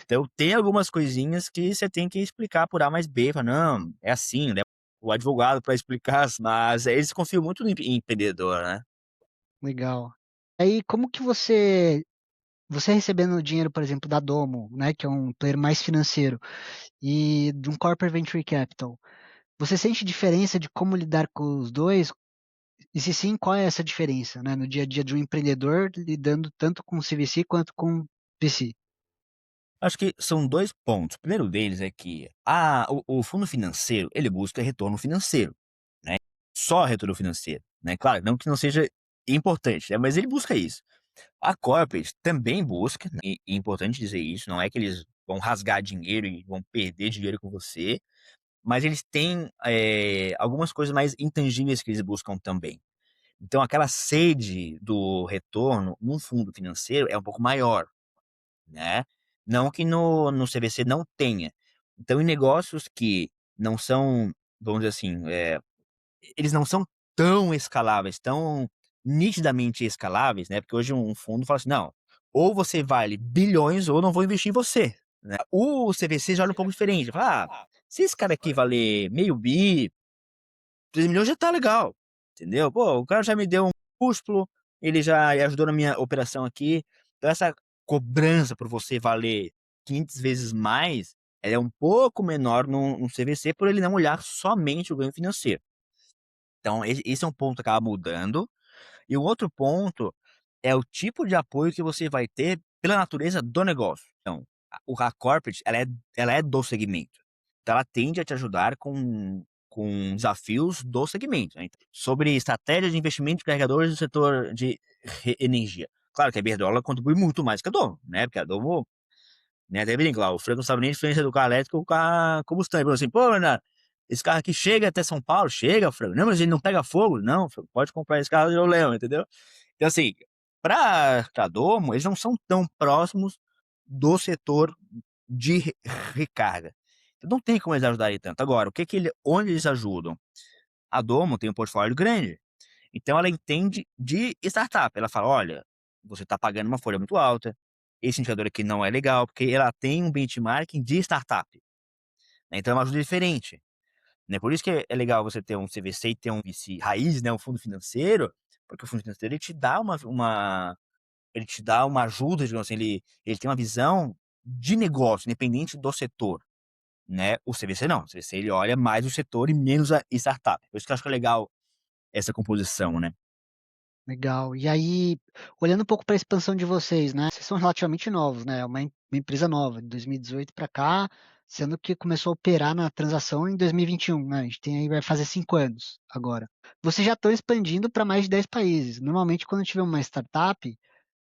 S2: Então tem algumas coisinhas que você tem que explicar por A mais B, fala: "Não, é assim", né, o advogado para explicar, mas eles confiam muito no empreendedor, né.
S1: Legal. Aí como que você recebendo dinheiro, por exemplo, da Domo, né, que é um player mais financeiro, e de um Corporate Venture Capital, você sente diferença de como lidar com os 2? E se sim, qual é essa diferença, né, no dia a dia de um empreendedor lidando tanto com CVC quanto com VC?
S2: Acho que são 2 pontos. O primeiro deles é que o fundo financeiro, ele busca retorno financeiro, né, só retorno financeiro, né. Claro, não que não seja importante, né, mas ele busca isso. A corporate também busca, né, e é importante dizer isso, não é que eles vão rasgar dinheiro e vão perder dinheiro com você, mas eles têm, algumas coisas mais intangíveis que eles buscam também. Então aquela sede do retorno num fundo financeiro é um pouco maior, né. Não que no CVC não tenha. Então em negócios que não são, vamos dizer assim, eles não são tão escaláveis, tão nitidamente escaláveis, né, porque hoje um fundo fala assim: "Não, ou você vale bilhões ou eu não vou investir em você", né. O CVC já olha um pouco diferente, fala: "Ah, se esse cara aqui valer meio bi, 3 milhões já tá legal, entendeu? Pô, o cara já me deu um músculo, ele já ajudou na minha operação aqui, então essa cobrança por você valer 500 vezes mais, ela é um pouco menor num CVC por ele não olhar somente o ganho financeiro. Então esse é um ponto que acaba mudando, e o outro ponto é o tipo de apoio que você vai ter pela natureza do negócio. Então, a corporate ela é do segmento, então ela tende a te ajudar com desafios do segmento, né. Sobre estratégia de investimento de carregadores do setor de energia. Claro que a Iberdrola contribui muito mais que a Domo, né, porque a Domo, né, até brinco lá, o Franco não sabe nem a diferença do carro elétrico com a combustão. Ele falou assim: "Pô, Leonardo, esse carro aqui chega até São Paulo?" "Chega, Franco." "Não, mas ele não pega fogo." "Não, Franco, pode comprar esse carro e eu levo", entendeu? Então assim, pra Domo, eles não são tão próximos do setor de recarga. Então não tem como eles ajudarem tanto. Agora, o que que onde eles ajudam? A Domo tem um portfólio grande, então ela entende de startup. Ela fala: "Olha, você está pagando uma folha muito alta, esse indicador aqui não é legal", porque ela tem um benchmarking de startup, né, então é uma ajuda diferente, né. Por isso que é legal você ter um CVC e ter um VC raiz, né, um fundo financeiro, porque o fundo financeiro ele te dá ele te dá uma ajuda, digamos assim, ele tem uma visão de negócio, independente do setor, né. O CVC não, o CVC ele olha mais o setor e menos a startup. Por isso que eu acho que é legal essa composição, né.
S1: Legal. E aí, olhando um pouco para a expansão de vocês, né, vocês são relativamente novos, né, é uma empresa nova, de 2018 para cá, sendo que começou a operar na transação em 2021, né, a gente tem aí vai fazer 5 anos agora. Vocês já estão expandindo para mais de 10 países. Normalmente quando tiver uma startup,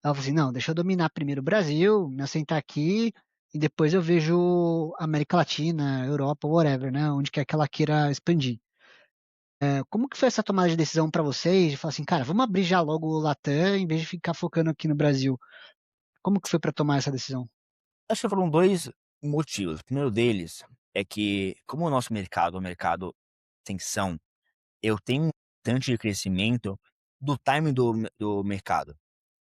S1: ela fala assim: "Não, deixa eu dominar primeiro o Brasil, me assentar aqui, e depois eu vejo América Latina, Europa, whatever, né, onde quer que ela queira expandir". Como que foi essa tomada de decisão para vocês, de falar assim: "Cara, vamos abrir já logo o Latam, em vez de ficar focando aqui no Brasil"? Como que foi para tomar essa decisão?
S2: Acho que foram 2 motivos. O primeiro deles é que, como o nosso mercado é um mercado tensão, eu tenho um tanto de crescimento do timing do mercado,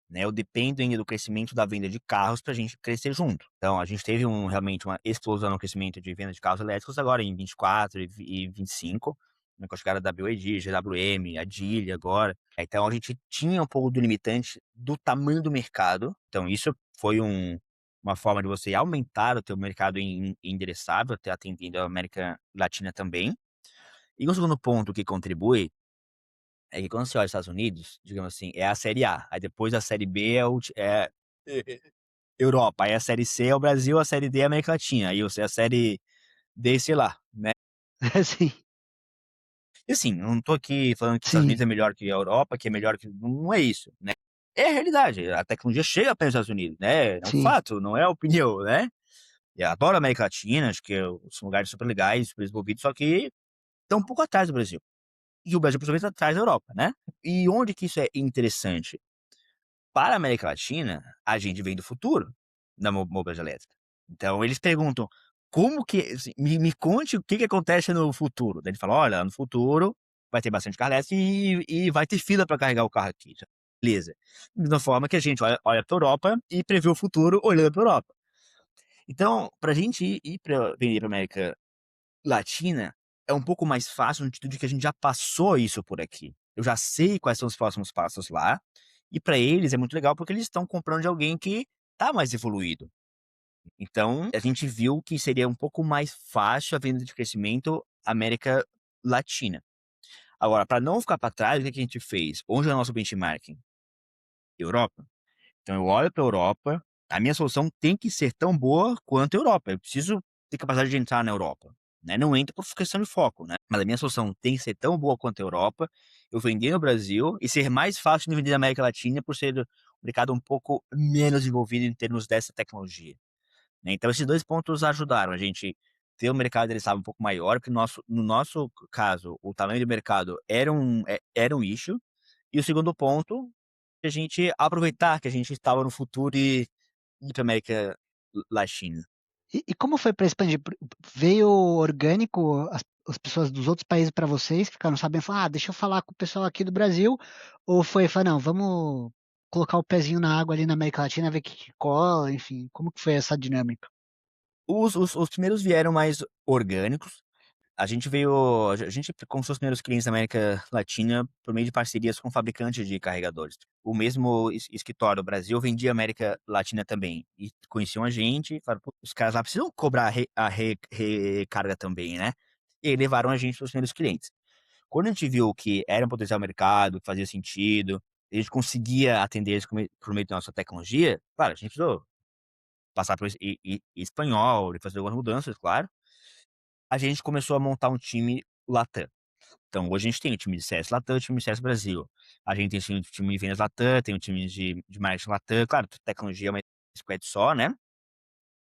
S2: né, eu dependo ainda do crescimento da venda de carros para a gente crescer junto. Então a gente teve realmente uma explosão no crescimento de venda de carros elétricos agora em 24 e 25, né, com a chegada da BYD, GWM, a Geely agora. Então a gente tinha um pouco do limitante do tamanho do mercado, então isso foi uma forma de você aumentar o teu mercado endereçável, até atendendo a América Latina também. E o segundo ponto que contribui é que quando você olha os Estados Unidos, digamos assim, é a série A, aí depois a série B Europa, aí a série C é o Brasil, a série D é a América Latina, aí você a série D, sei lá, né.
S1: Sim,
S2: E assim, eu não tô aqui falando que os Estados
S1: sim,
S2: Unidos é melhor que a Europa, que é melhor que não é isso, né. É a realidade, a tecnologia chega até os Estados Unidos, né, é um
S1: sim.
S2: fato, não é opinião, né. Eu adoro a América Latina, acho que são lugares super legais, super desenvolvidos, só que estão um pouco atrás do Brasil. E o Brasil, principalmente, está atrás da Europa, né? E onde que isso é interessante? Para a América Latina, a gente vem do futuro da mobilidade elétrica. Então eles perguntam: "Como que assim, me conte o que que acontece no futuro". Daí ele fala: "Olha, no futuro vai ter bastante carro elétrico e vai ter fila para carregar o carro aqui". Beleza. Da mesma forma que a gente olha para Europa e prevê o futuro olhando para Europa. Então, para a gente ir pra vender para América Latina, é um pouco mais fácil no sentido de que a gente já passou isso por aqui. Eu já sei quais são os próximos passos lá, e para eles é muito legal, porque eles estão comprando de alguém que tá mais evoluído. Então, a gente viu que seria um pouco mais fácil a venda de crescimento América Latina. Agora, para não ficar para trás, o que que a gente fez? Onde é o nosso benchmarking? Europa. Então eu olho para a Europa, a minha solução tem que ser tão boa quanto a Europa, eu preciso ter capacidade de entrar na Europa, né, não entro por questão de foco, né, mas a minha solução tem que ser tão boa quanto a Europa, eu vender no Brasil e ser mais fácil de vender na América Latina por ser um mercado um pouco menos envolvido em termos dessa tecnologia, né. Então esses 2 pontos ajudaram a gente ter um mercado ele estava um pouco maior, porque no nosso caso, o tamanho do mercado era um issue, e o segundo ponto, a gente aproveitar que a gente estava no futuro e ir pra América Latina.
S1: E como foi para expandir? Veio orgânico, as pessoas dos outros países para vocês, ficaram sabendo, falaram: "Ah, deixa eu falar com o pessoal aqui do Brasil", ou foi, falou: "Não, vamos colocar o pezinho na água ali na América Latina, ver o que que cola", enfim, como que foi essa dinâmica?
S2: Os primeiros vieram mais orgânicos. A gente conquistou os primeiros clientes da América Latina por meio de parcerias com fabricantes de carregadores. O mesmo escritório do Brasil vendia América Latina também, e conheciam a gente, falaram: "Pô, os caras lá precisam cobrar recarga também, né". E aí levaram a gente para os primeiros clientes. Quando a gente viu que era um potencial mercado, que fazia sentido, a gente conseguia atender eles por meio da nossa tecnologia, claro, a gente precisou passar por espanhol e fazer algumas mudanças, claro. A gente começou a montar um time Latam. Então hoje a gente tem o time de CS Latam, o time de CS Brasil. A gente tem o time de vendas Latam, tem o time de marketing Latam. Claro, tecnologia é uma squad só, né,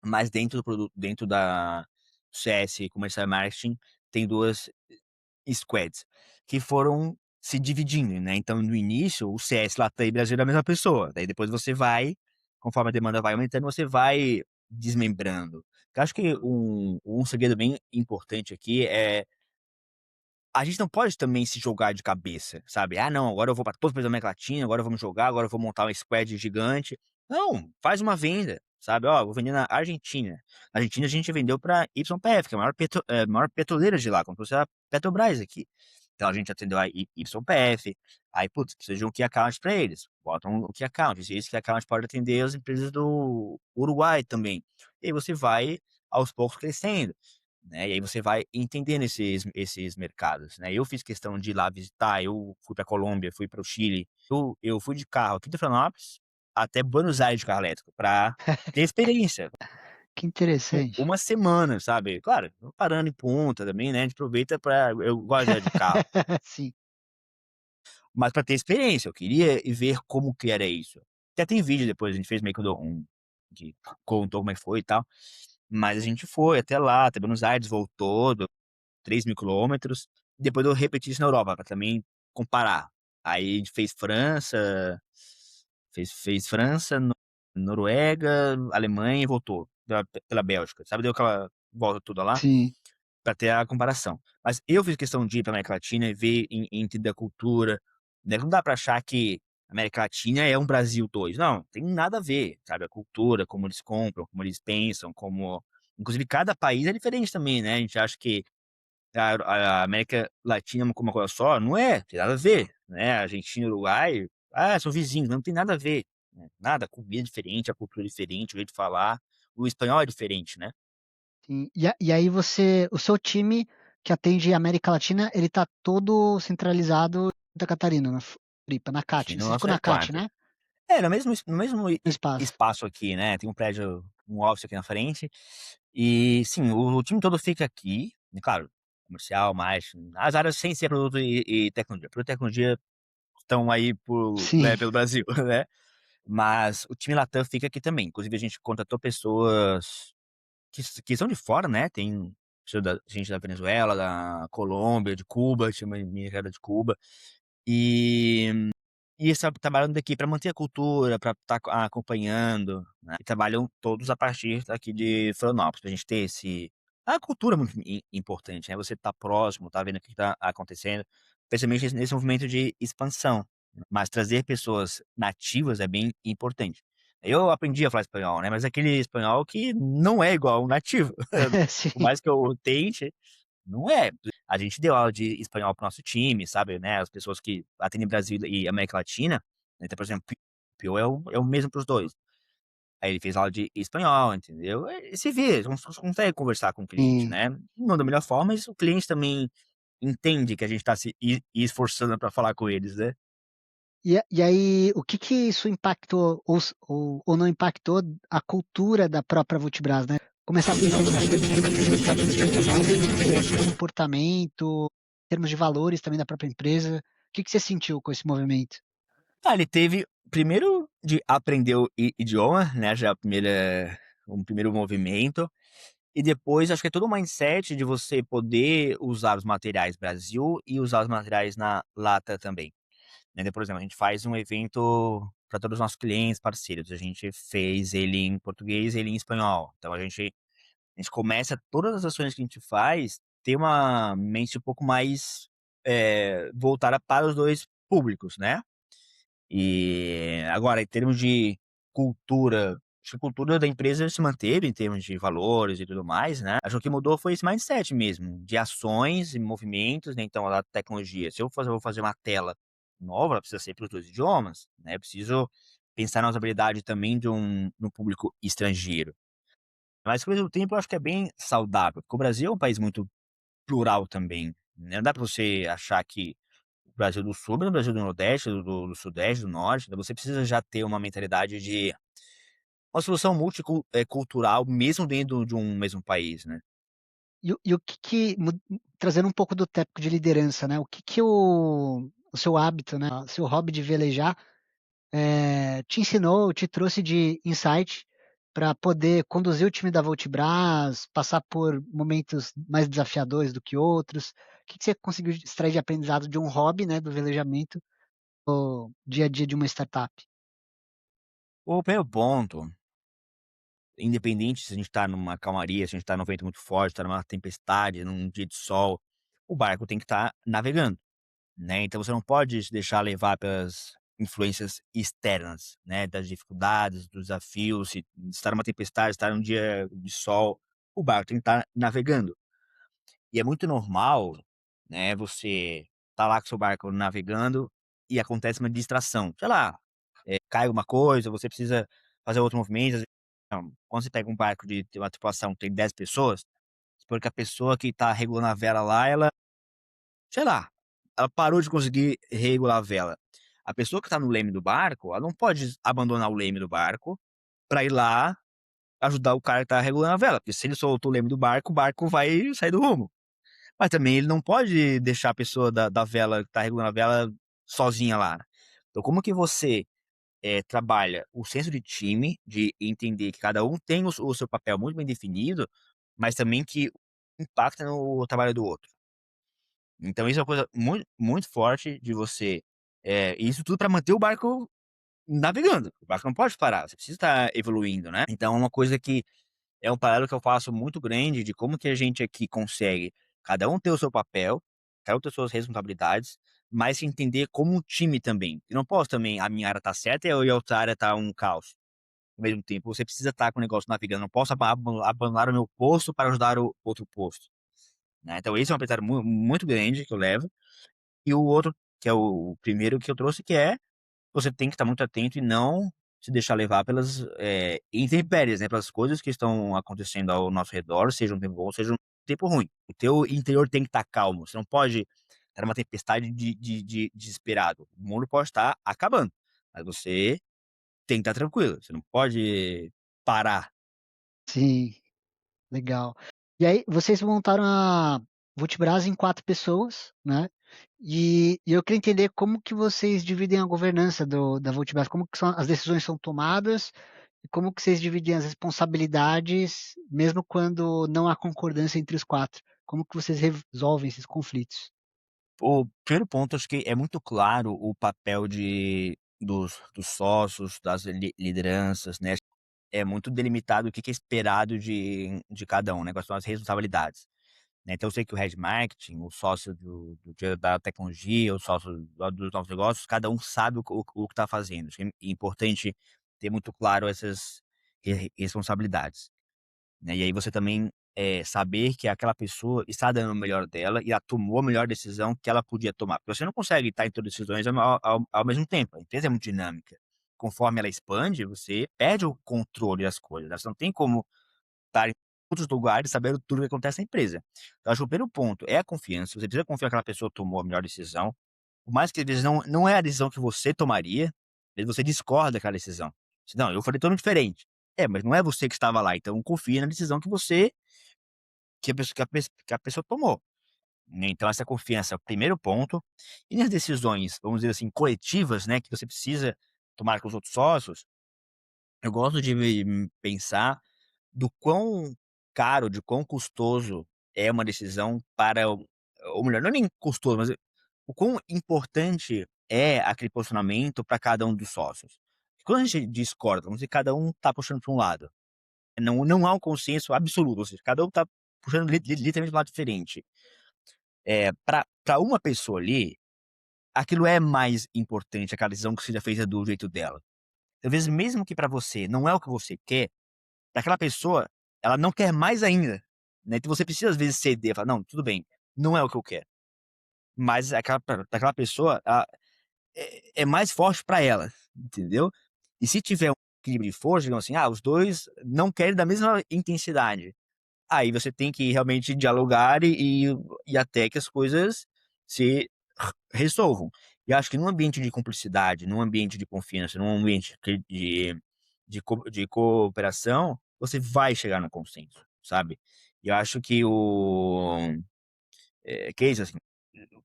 S2: mas dentro do produto, dentro da CS, comercial e marketing, tem 2 squads, que foram se dividindo, né. Então no início o CS, Latam e Brasil era a mesma pessoa, daí depois você vai, conforme a demanda vai aumentando, você vai desmembrando. Eu acho que um segredo bem importante aqui é a gente não pode também se jogar de cabeça, sabe. "Ah não, agora eu vou para todos os países da América Latina, agora vamos jogar, agora eu vou montar uma squad gigante". Não, faz uma venda, sabe. "Ó, vou vender na Argentina". Na Argentina a gente vendeu pra YPF, que é a maior petroleira de lá, como se fosse a Petrobras aqui. Então a gente atendeu a YPF, aí putz, precisa de um key account pra eles, botam o key account, e esse key account pode atender as empresas do Uruguai também. E aí você vai aos poucos crescendo, né, e aí você vai entendendo esses mercados, né. Eu fiz questão de ir lá visitar, eu fui pra Colômbia, fui para o Chile, eu fui de carro aqui de Florianópolis até Buenos Aires de carro elétrico pra ter experiência.
S1: Que interessante.
S2: Uma semana, sabe. Claro, parando em ponta também, né, a gente aproveita pra eu gosto de andar de carro,
S1: Sim,
S2: mas pra ter experiência, eu queria ir ver como que era isso. Até tem vídeo depois, a gente fez meio que que contou como é que foi e tal, mas a gente foi até lá, até Buenos Aires, voltou 3.000 quilômetros, depois eu repeti isso na Europa, pra também comparar. Aí a gente fez França, Noruega, Alemanha e voltou pela Bélgica, sabe, deu aquela volta toda lá,
S1: sim,
S2: pra ter a comparação. Mas eu fiz questão de ir pra América Latina e ver e entender a cultura, né, não dá pra achar que América Latina é um Brasil 2, não, tem nada a ver, sabe, a cultura, como eles compram, como eles pensam, como inclusive cada país é diferente também, né, a gente acha que a América Latina é como uma coisa só, não é, tem nada a ver, né, Argentina e Uruguai, são vizinhos, não tem nada a ver, né, nada, a comida é diferente, a cultura é diferente, o jeito de falar, o espanhol é diferente, né.
S1: sim. E aí você, o seu time que atende a América Latina, ele tá todo centralizado em Santa Catarina, na Floripa, na
S2: Aqui
S1: CAT.
S2: no
S1: Vocês
S2: nosso
S1: ficam na CAT,
S2: headquarter.
S1: né?
S2: No mesmo
S1: No espaço.
S2: espaço aqui, né, tem um prédio, um office aqui na frente, e sim, o time todo fica aqui, e claro, comercial, marketing, as áreas sem ser produto e tecnologia. Produto e tecnologia estão aí
S1: Sim.
S2: né, pelo Brasil, né. Mas o time Latam fica aqui também, inclusive a gente contratou pessoas que são de fora, né, tem gente da Venezuela, da Colômbia, de Cuba, tinha uma menina que era de Cuba, e eles trabalham daqui para manter a cultura, para estar acompanhando, né, e trabalham todos a partir daqui de Florianópolis, pra gente ter a cultura é muito importante, né, você tá próximo, tá vendo o que tá acontecendo, especialmente nesse movimento de expansão, mas trazer pessoas nativas é bem importante. Eu aprendi a falar espanhol, né, mas aquele espanhol que não é igual ao nativo.
S1: Sim,
S2: Por mais que eu tente, não é. A gente deu aula de espanhol para o nosso time, sabe, né, as pessoas que atendem Brasil e América Latina, então, por exemplo, Pio é o mesmo para os 2. Aí ele fez aula de espanhol, entendeu. E se vira, consegue conversar com o cliente,
S1: sim.
S2: né. Não da melhor forma, mas o cliente também entende que a gente tá se esforçando para falar com eles, né.
S1: E aí, o que que isso impactou ou não impactou a cultura da própria Vultibras, né? Começar a pensar em comportamento, em termos de valores também da própria empresa. O que que você sentiu com esse movimento?
S2: Ah, ele teve primeiro de aprender o idioma, né, já um primeiro movimento, e depois acho que é todo o mindset de você poder usar os materiais Brasil e usar os materiais na lata também, né. Então, por exemplo, a gente faz um evento para todos os nossos clientes, parceiros, a gente fez ele em português e ele em espanhol. Então a gente começa todas as ações que a gente faz, ter uma mente um pouco mais, voltada para os 2 públicos, né. E agora em termos de cultura, acho que a cultura da empresa se manteve em termos de valores e tudo mais, né. Acho que o que mudou foi esse mindset mesmo, de ações e movimentos, né, então a tecnologia, se eu vou fazer uma tela nova, ela precisa ser para os 2 idiomas, né, eu preciso pensar na usabilidade também no público estrangeiro. Mas ao mesmo tempo eu acho que é bem saudável, porque o Brasil é um país muito plural também, né, não dá pra você achar que o Brasil do Sul é o Brasil do Nordeste, do Sudeste, do Norte, então você precisa já ter uma mentalidade de uma solução cultural mesmo dentro de um mesmo país, né.
S1: E o que que trazendo um pouco do tópico de liderança, né, o que que o seu hábito, né, o seu hobby de velejar, te ensinou, te trouxe de insight para poder conduzir o time da Vultibras, passar por momentos mais desafiadores do que outros? O que que você conseguiu extrair de aprendizado de um hobby, né, do velejamento, no dia a dia de uma startup?
S2: O primeiro ponto, independente se a gente tá numa calmaria, se a gente tá num vento muito forte, tá numa tempestade, num dia de sol, o barco tem que estar navegando, né, então você não pode se deixar levar pelas influências externas, né, das dificuldades, dos desafios, se estar numa tempestade, estar num dia de sol, o barco tem que estar navegando. E é muito normal, né, você tá lá com seu barco navegando e acontece uma distração, sei lá, cai alguma coisa, você precisa fazer outro movimento, quando você pega um barco de uma tripulação que tem 10 pessoas, porque a pessoa que tá regulando a vela lá, ela, sei lá, ela parou de conseguir regular a vela. A pessoa que tá no leme do barco, ela não pode abandonar o leme do barco pra ir lá ajudar o cara que tá regulando a vela, porque se ele soltou o leme do barco, o barco vai sair do rumo. Mas também ele não pode deixar a pessoa da vela, que tá regulando a vela, sozinha lá. Então como que você, trabalha o senso de time, de entender que cada um tem o seu papel muito bem definido, mas também que impacta no trabalho do outro. Então isso é uma coisa muito muito forte de você, isso tudo para manter o barco navegando, o barco não pode parar, você precisa estar evoluindo, né. Então é uma coisa que é um paralelo que eu faço muito grande de como que a gente aqui consegue cada um ter o seu papel, cada um ter suas responsabilidades, mas se entender como um time também. Eu não posso também a minha área tá certa e a outra área tá um caos. Ao mesmo tempo, você precisa estar com o negócio navegando, não posso abandonar o meu posto para ajudar o outro posto, né. Então esse é um aprendizado muito grande que eu levo. E o outro, que é o primeiro que eu trouxe, que é você tem que estar muito atento e não se deixar levar pelas, intempéries, né, pelas coisas que estão acontecendo ao nosso redor, seja um tempo bom, seja um tempo ruim. O teu interior tem que estar calmo, você não pode estar numa tempestade de desesperado. O mundo pode estar acabando, mas você tem que estar tranquilo, você não pode parar.
S1: Sim, legal. E aí vocês montaram a Vultibras em 4 pessoas, né, e eu queria entender como que vocês dividem a governança da Vultibras, como que são as decisões são tomadas E como que vocês dividem as responsabilidades, mesmo quando não há concordância entre os 4? Como que vocês resolvem esses conflitos?
S2: O primeiro ponto, acho que é muito claro o papel dos sócios, das lideranças, né. É muito delimitado o que que é esperado de cada um, né, quais são as responsabilidades, né. Então eu sei que o head marketing, o sócio da tecnologia, o sócio dos novos negócios, cada um sabe o que está fazendo. Acho que é importante ter muito claro essas responsabilidades. Né, e aí você também, saber que aquela pessoa está dando o melhor dela e ela tomou a melhor decisão que ela podia tomar, porque você não consegue estar em todas as decisões ao mesmo tempo, a empresa é muito dinâmica. Conforme ela expande, você perde o controle das coisas, né, você não tem como estar em outros lugares sabendo tudo o que acontece na empresa. Então acho que o primeiro ponto é a confiança, você precisa confiar que aquela pessoa tomou a melhor decisão, por mais que às vezes não é a decisão que você tomaria, às vezes você discorda daquela decisão. "Não, eu faria totalmente diferente". É, mas não é você que estava lá, então confia na decisão que a pessoa tomou, né. Então essa confiança é o primeiro ponto. E nas decisões, vamos dizer assim, coletivas, né, que você precisa tomar com os outros sócios, eu gosto de pensar do quão caro, de quão custoso é uma decisão para o ou melhor, não é nem custoso, mas o quão importante é aquele posicionamento para cada um dos sócios. Quando a gente discorda, vamos dizer que cada um está puxando para um lado, não há um consenso absoluto, ou seja, cada um está puxando literalmente para um lado diferente. Pra uma pessoa ali, aquilo é mais importante, aquela decisão que seja feita do jeito dela. Talvez mesmo que pra você não é o que você quer, pra aquela pessoa, ela não quer mais ainda, né, então você precisa às vezes ceder, falar: "Não, tudo bem, não é o que eu quero", mas aquela pessoa, é mais forte pra ela, entendeu. E se tiver um equilíbrio de força, digamos assim, os 2 não querem da mesma intensidade. Aí você tem que realmente dialogar e até que as coisas se resolvam. E acho que num ambiente de cumplicidade, num ambiente de confiança, num ambiente de cooperação, você vai chegar no consenso, sabe. E eu acho que que é isso, assim,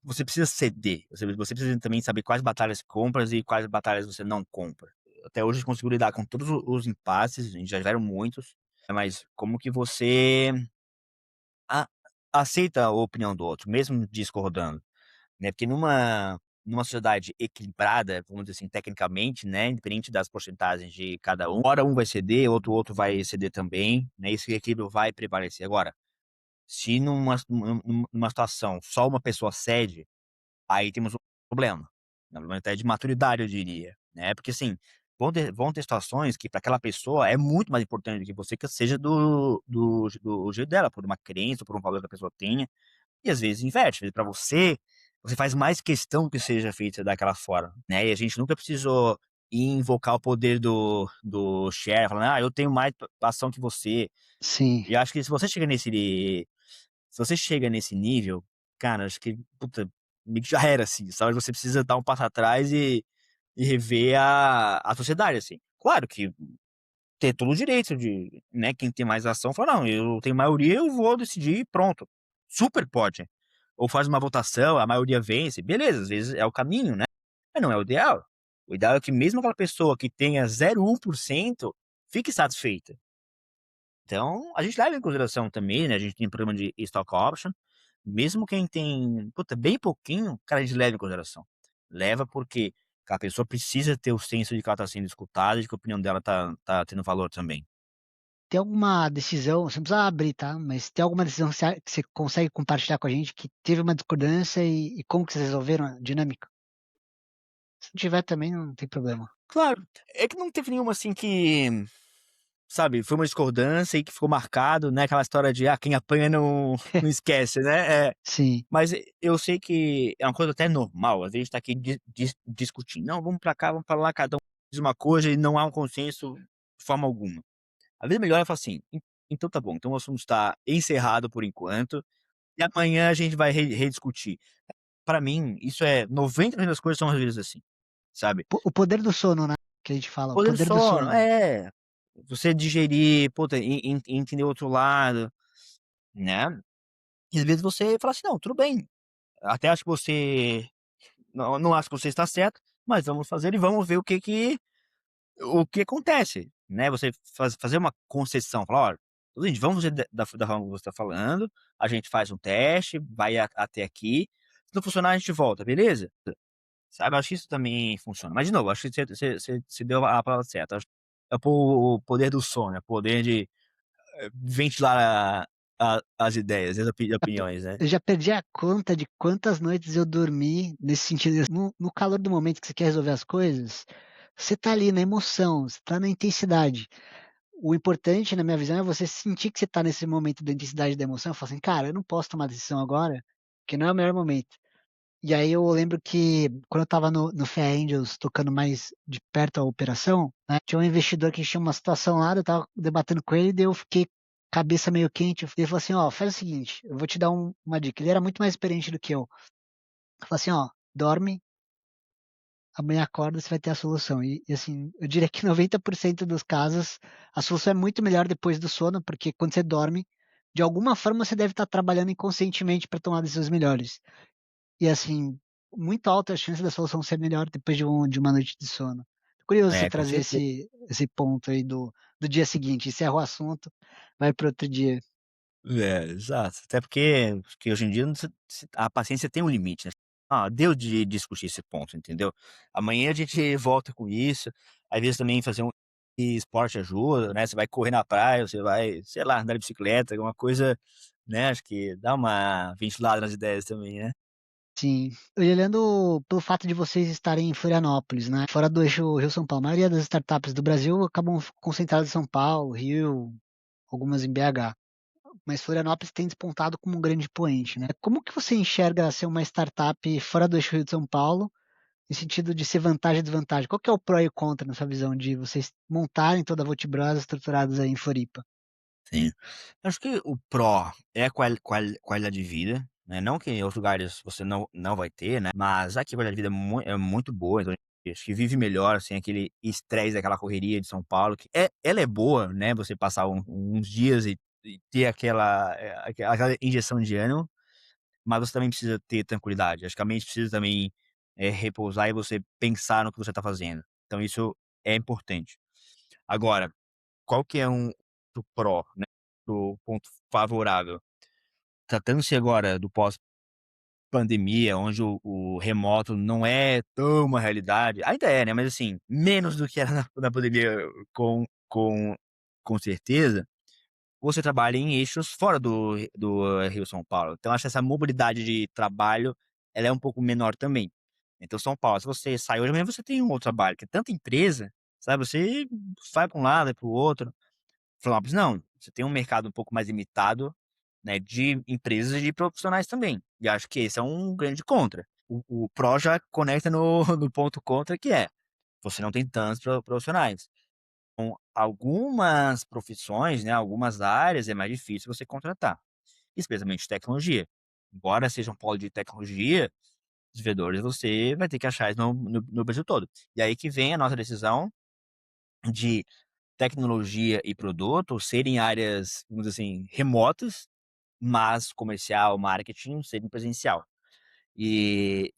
S2: você precisa ceder, você precisa também saber quais batalhas compras e quais batalhas você não compra. Até hoje eu consigo lidar com todos os impasses, a gente já tiveram muitos, mas como que você a aceita a opinião do outro, mesmo discordando, né, porque numa sociedade equilibrada, vamos dizer assim, tecnicamente, né, independente das porcentagens de cada um, hora um vai ceder, outro vai ceder também, né, esse equilíbrio vai prevalecer. Agora, se numa situação só uma pessoa cede, aí temos um problema, né, um problema até de maturidade eu diria, né, porque assim, vão ter situações que para aquela pessoa é muito mais importante do que você que seja do jeito dela, por uma crença, por um valor que a pessoa tenha, e às vezes inverte, às vezes pra você, você faz mais questão que seja feita daquela forma, né, e a gente nunca precisou invocar o poder do share, falando: "Ah, eu tenho mais ação que você".
S1: Sim.
S2: E eu acho que se você chega nesse nível, cara, acho que, puta, meio que já era, assim, sabe, você precisa dar um passo atrás e rever a sociedade, assim. Claro que ter todo o direito de, né, quem tem mais ação fala: "Não, eu tenho maioria, eu vou decidir e pronto". Super pode. Ou faz uma votação, a maioria vence, beleza, às vezes é o caminho, né, mas não é o ideal. O ideal é que mesmo aquela pessoa que tenha 0,1% fique satisfeita. Então, a gente leva em consideração também, né, a gente tem programa de stock option, mesmo quem tem, puta, bem pouquinho, cara, a gente leva em consideração. Leva porque a pessoa precisa ter o senso de que ela tá sendo escutada e de que a opinião dela tá tendo valor também.
S1: Tem alguma decisão, você não precisa abrir, tá, mas tem alguma decisão que você consegue compartilhar com a gente que teve uma discordância e como que vocês resolveram a dinâmica? Se não tiver também não tem problema.
S2: Claro, é que não teve nenhuma assim que, sabe, foi uma discordância e que ficou marcado, né, aquela história de: "Ah, quem apanha não esquece", né.
S1: Sim.
S2: Mas eu sei que é uma coisa até normal, às vezes tá aqui discutindo: "Não, vamos pra cá, vamos pra lá", cada um diz uma coisa e não há um consenso de forma alguma. Às vezes melhor é falar assim: Então tá bom, então o assunto está encerrado por enquanto, e amanhã a gente vai rediscutir". Pra mim, isso é 90% das coisas são às vezes assim, sabe.
S1: O poder do sono, né, que a gente fala, o
S2: Poder do
S1: poder do
S2: sono,
S1: sono.
S2: você digerir, puta, entender o outro lado, né. E às vezes você fala assim: "Não, tudo bem, até acho que você não acho que você está certo, mas vamos fazer e vamos ver o que acontece". né, você fazer uma concessão, falar: "Olha, gente, vamos fazer da forma que você está falando, a gente faz um teste, vai até aqui, se não funcionar a gente volta, beleza?". Sabe, eu acho que isso também funciona. Mas de novo, acho que você deu a palavra certa, acho que é o poder do som, né, o poder de, ventilar as ideias, as opiniões, né.
S1: Eu já perdi a conta de quantas noites eu dormi nesse sentido, no calor do momento que você quer resolver as coisas, você tá ali na emoção, você tá na intensidade. O importante, na minha visão, é você sentir que você tá nesse momento da intensidade da emoção, e falar assim: "Cara, eu não posso tomar decisão agora, porque não é o melhor momento". E aí eu lembro que quando eu estava no Fair Angels tocando mais de perto a operação, né, tinha um investidor que tinha uma situação lá, eu estava debatendo com ele, daí eu fiquei cabeça meio quente, ele falou assim: "Ó, faz o seguinte, eu vou te dar uma dica", ele era muito mais experiente do que eu. Ele falou assim: "Ó, dorme, amanhã acorda, você vai ter a solução". E assim, eu diria que 90% dos casos, a solução é muito melhor depois do sono, porque quando você dorme, de alguma forma você deve estar trabalhando inconscientemente para tomar decisões melhores. E assim, muito alta a chance da solução ser melhor depois de uma noite de sono. Curioso você
S2: É, com
S1: trazer
S2: certeza.
S1: esse ponto aí do dia seguinte, encerra o assunto, vai para outro dia.
S2: É, exato. Até porque hoje em dia a paciência tem um limite, né. Ah, deu de discutir esse ponto, entendeu. Amanhã a gente volta com isso, às vezes também fazer um esporte ajuda, né, você vai correr na praia, você vai, sei lá, andar de bicicleta, alguma coisa, né, acho que dá uma ventilada nas ideias também, né.
S1: Sim. E olhando pelo fato de vocês estarem em Florianópolis, né, fora do eixo Rio-São Paulo, a maioria das startups do Brasil acabam concentradas em São Paulo, Rio, algumas em BH, mas Florianópolis tem despontado como um grande poente, né. Como que você enxerga ser uma startup fora do eixo Rio de São Paulo, no sentido de ser vantagem e desvantagem? Qual que é o pró e o contra na sua visão de vocês montarem toda a Vultibras estruturados aí em Floripa?
S2: Sim. Acho que o pró é a qualidade de vida, né, não que em outros lugares você não vai ter, né, mas aqui a qualidade de vida é muito boa, então a gente acho que vive melhor, sem aquele estresse daquela correria de São Paulo, que ela é boa, né, você passar uns dias e ter aquela injeção de ânimo, mas você também precisa ter tranquilidade. Acho que a mente precisa também, repousar e você pensar no que você está fazendo. Então isso é importante. Agora, qual que é do pró, né, do ponto favorável? Tratando-se agora do pós-pandemia, onde o remoto não é tão uma realidade, ainda é, né, mas assim, menos do que era na pandemia, com com com certeza, você trabalha em eixos fora do Rio-São Paulo. Então acho que essa mobilidade de trabalho, ela é um pouco menor também. Então São Paulo, se você sai hoje, amanhã você tem um outro trabalho, que é tanta empresa, sabe, você vai para um lado, vai para o outro. Florianópolis não, você tem um mercado um pouco mais limitado, né, de empresas e de profissionais também, e acho que esse é um grande contra. O pró já conecta no no ponto contra que é, você não tem tantos profissionais. Algumas profissões, né, algumas áreas é mais difícil você contratar, especialmente tecnologia. Embora seja um polo de tecnologia, desenvolvedores você vai ter que achar isso no Brasil todo. E aí que vem a nossa decisão de tecnologia e produto serem áreas, vamos dizer assim, remotas, mas comercial, marketing serem presencial. E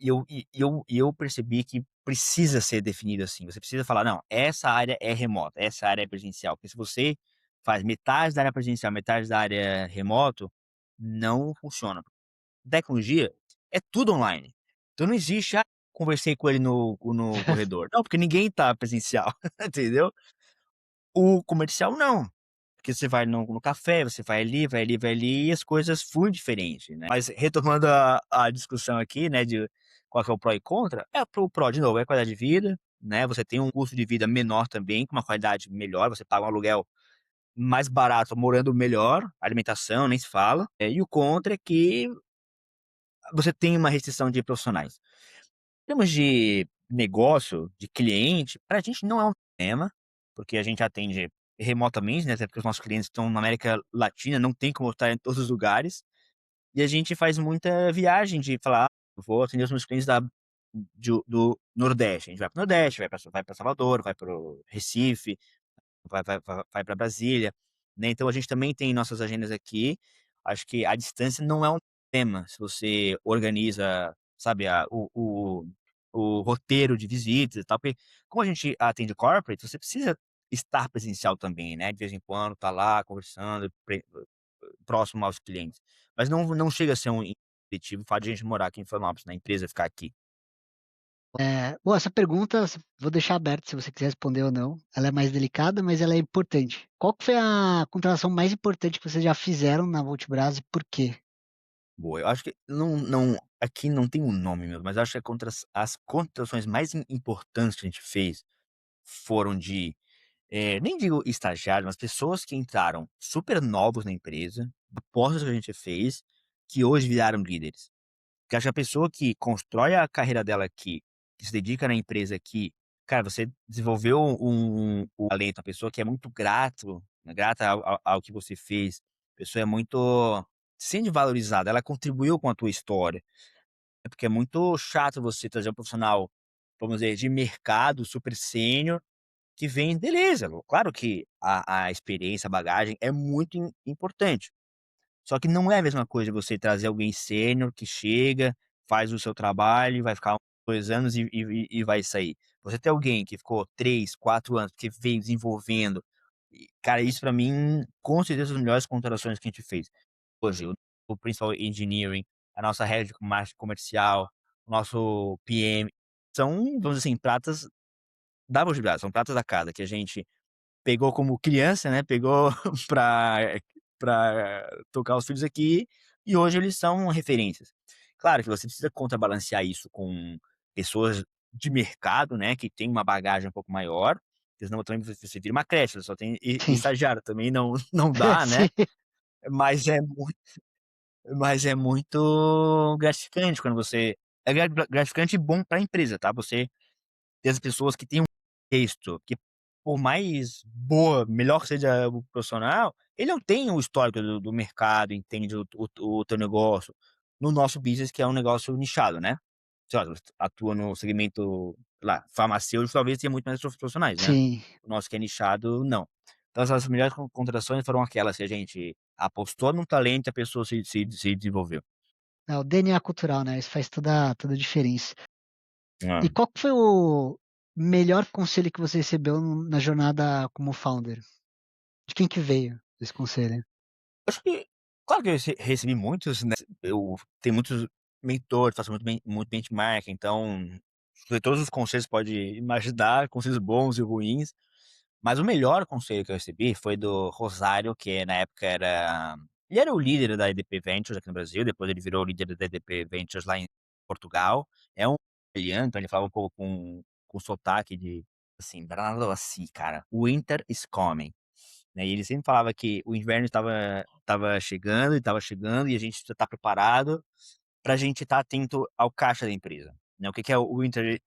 S2: eu percebi que precisa ser definido assim, você precisa falar: "Não, essa área é remota, essa área é presencial", porque se você faz metade da área presencial, metade da área remoto, não funciona. Tecnologia é tudo online, então não existe: "Ah, conversei com ele no corredor", não, porque ninguém tá presencial, entendeu? O comercial não, porque você vai no café, você vai ali, vai ali, vai ali e as coisas fluem diferente, né. Mas retomando a discussão aqui, né, de qual que é o pró e contra, o pró de novo é a qualidade de vida, né, você tem um custo de vida menor também, com uma qualidade melhor, você paga um aluguel mais barato morando melhor, alimentação nem se fala, e o contra é que você tem uma restrição de profissionais. Em termos de negócio, de cliente, pra gente não é um problema, porque a gente atende remotamente, né, até porque os nossos clientes estão na América Latina, não tem como estar em todos os lugares, e a gente faz muita viagem de falar: "Ah, eu vou atender os meus clientes do Nordeste", a gente vai para o Nordeste, vai pra Salvador, vai para o Recife, vai pra Brasília, né, então a gente também tem nossas agendas aqui, acho que a distância não é um tema, se você organiza, sabe, o roteiro de visitas e tal, porque como a gente atende corporate, você precisa estar presencial também, né, de vez em quando tá lá conversando, próximo aos clientes. Mas não chega a ser um impeditivo o fato de a gente morar aqui em Florianópolis, né, a empresa ficar aqui.
S1: Bom, essa pergunta vou deixar aberta se você quiser responder ou não. Ela é mais delicada, mas ela é importante. Qual que foi a contratação mais importante que vocês já fizeram na Multibras e por quê?
S2: Boa, eu acho que não aqui não tem um nome mesmo, mas acho que as contratações mais importantes que a gente fez foram de, nem digo estagiários, mas pessoas que entraram super novos na empresa, após que a gente fez, que hoje viraram líderes. Porque acho que a pessoa que constrói a carreira dela aqui, que se dedica na empresa aqui, cara, você desenvolveu um talento, uma pessoa que é muito grata ao que você fez, a pessoa é muito se sente valorizada, ela contribuiu com a tua história. É porque é muito chato você trazer um profissional, vamos dizer, de mercado super sênior, que vem beleza, claro que a experiência, a bagagem é muito importante. Só que não é a mesma coisa você trazer alguém sênior que chega, faz o seu trabalho, vai ficar 2 anos e vai sair. Você ter alguém que ficou 3, 4 anos, que veio desenvolvendo, cara, isso pra mim, com certeza, as melhores contratações que a gente fez. Hoje, o Principal Engineering, a nossa Head de Marketing Comercial, o nosso PM, são, vamos dizer assim, pratas da Multibras, são pratas da casa, que a gente pegou como criança, né, pegou pra tocar os filhos aqui, e hoje eles são referências. Claro que você precisa contrabalancear isso com pessoas de mercado, né, que tem uma bagagem um pouco maior, porque senão também você vira uma creche, só tem
S1: Sim.
S2: estagiário, também não dá, né,
S1: Sim,
S2: mas é muito gratificante quando você gratificante e bom pra empresa, tá, você ter as pessoas que têm um texto, que por mais melhor que seja o profissional, ele não tem o histórico do mercado, entende o teu negócio. No nosso business, que é um negócio nichado, né. Sei lá, você atua no segmento, sei lá, farmacêutico, talvez tenha muito mais profissionais, né.
S1: sim.
S2: O nosso que é nichado, não. Então as melhores contratações foram aquelas que a gente apostou num talento e a pessoa se desenvolveu.
S1: É o DNA cultural, né? Isso faz toda a diferença.
S2: Hã.
S1: E qual que foi o melhor conselho que você recebeu na jornada como founder? De quem que veio esse conselho?
S2: Acho que claro que eu recebi muitos, né, eu tenho muitos mentores, faço muito benchmark, então, de todos os conselhos que pode imaginar, conselhos bons e ruins, mas o melhor conselho que eu recebi foi do Rosário, que na época ele era o líder da EDP Ventures aqui no Brasil, depois ele virou o líder da EDP Ventures lá em Portugal. É um italiano, então ele falava um pouco com sotaque de, assim, falava assim: "Cara, winter is coming", né, e ele sempre falava que o inverno estava chegando e a gente precisa estar preparado pra gente estar atento ao caixa da empresa, né, o que que o winter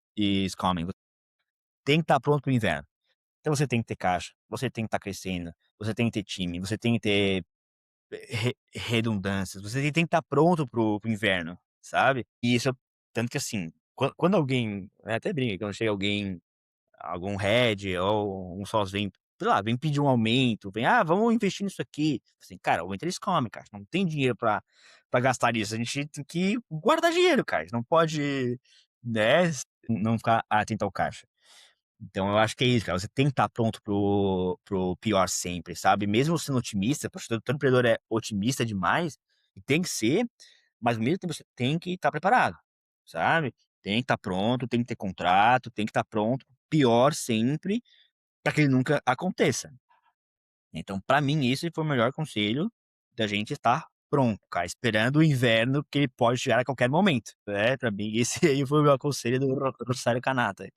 S2: is coming. Tem que estar pronto para o inverno. Então você tem que ter caixa, você tem que estar crescendo, você tem que ter time, você tem que ter redundâncias, você tem que estar pronto para o inverno, sabe. E isso tanto que assim, quando alguém, até brinca, quando chega algum head ou um sócio vem, sei lá, vem pedir um aumento, vem: "Ah, vamos investir nisso aqui". Assim: "Cara, o eles come, cara, não tem dinheiro pra gastar nisso, a gente tem que guardar dinheiro, cara, não pode, né, não ficar atento ao caixa". Então eu acho que é isso, cara, você tem que estar pronto para o pior sempre, sabe. Mesmo sendo otimista, poxa, todo empreendedor é otimista demais, e tem que ser, mas ao mesmo tempo você tem que estar preparado, sabe. Tem que estar pronto, tem que ter contrato, tem que estar pronto, pior sempre, para que ele nunca aconteça. Então pra mim esse foi o melhor conselho, da gente estar pronto, cara, esperando o inverno que ele pode chegar a qualquer momento, né, pra mim esse aí foi o meu conselho do Rosário Canata.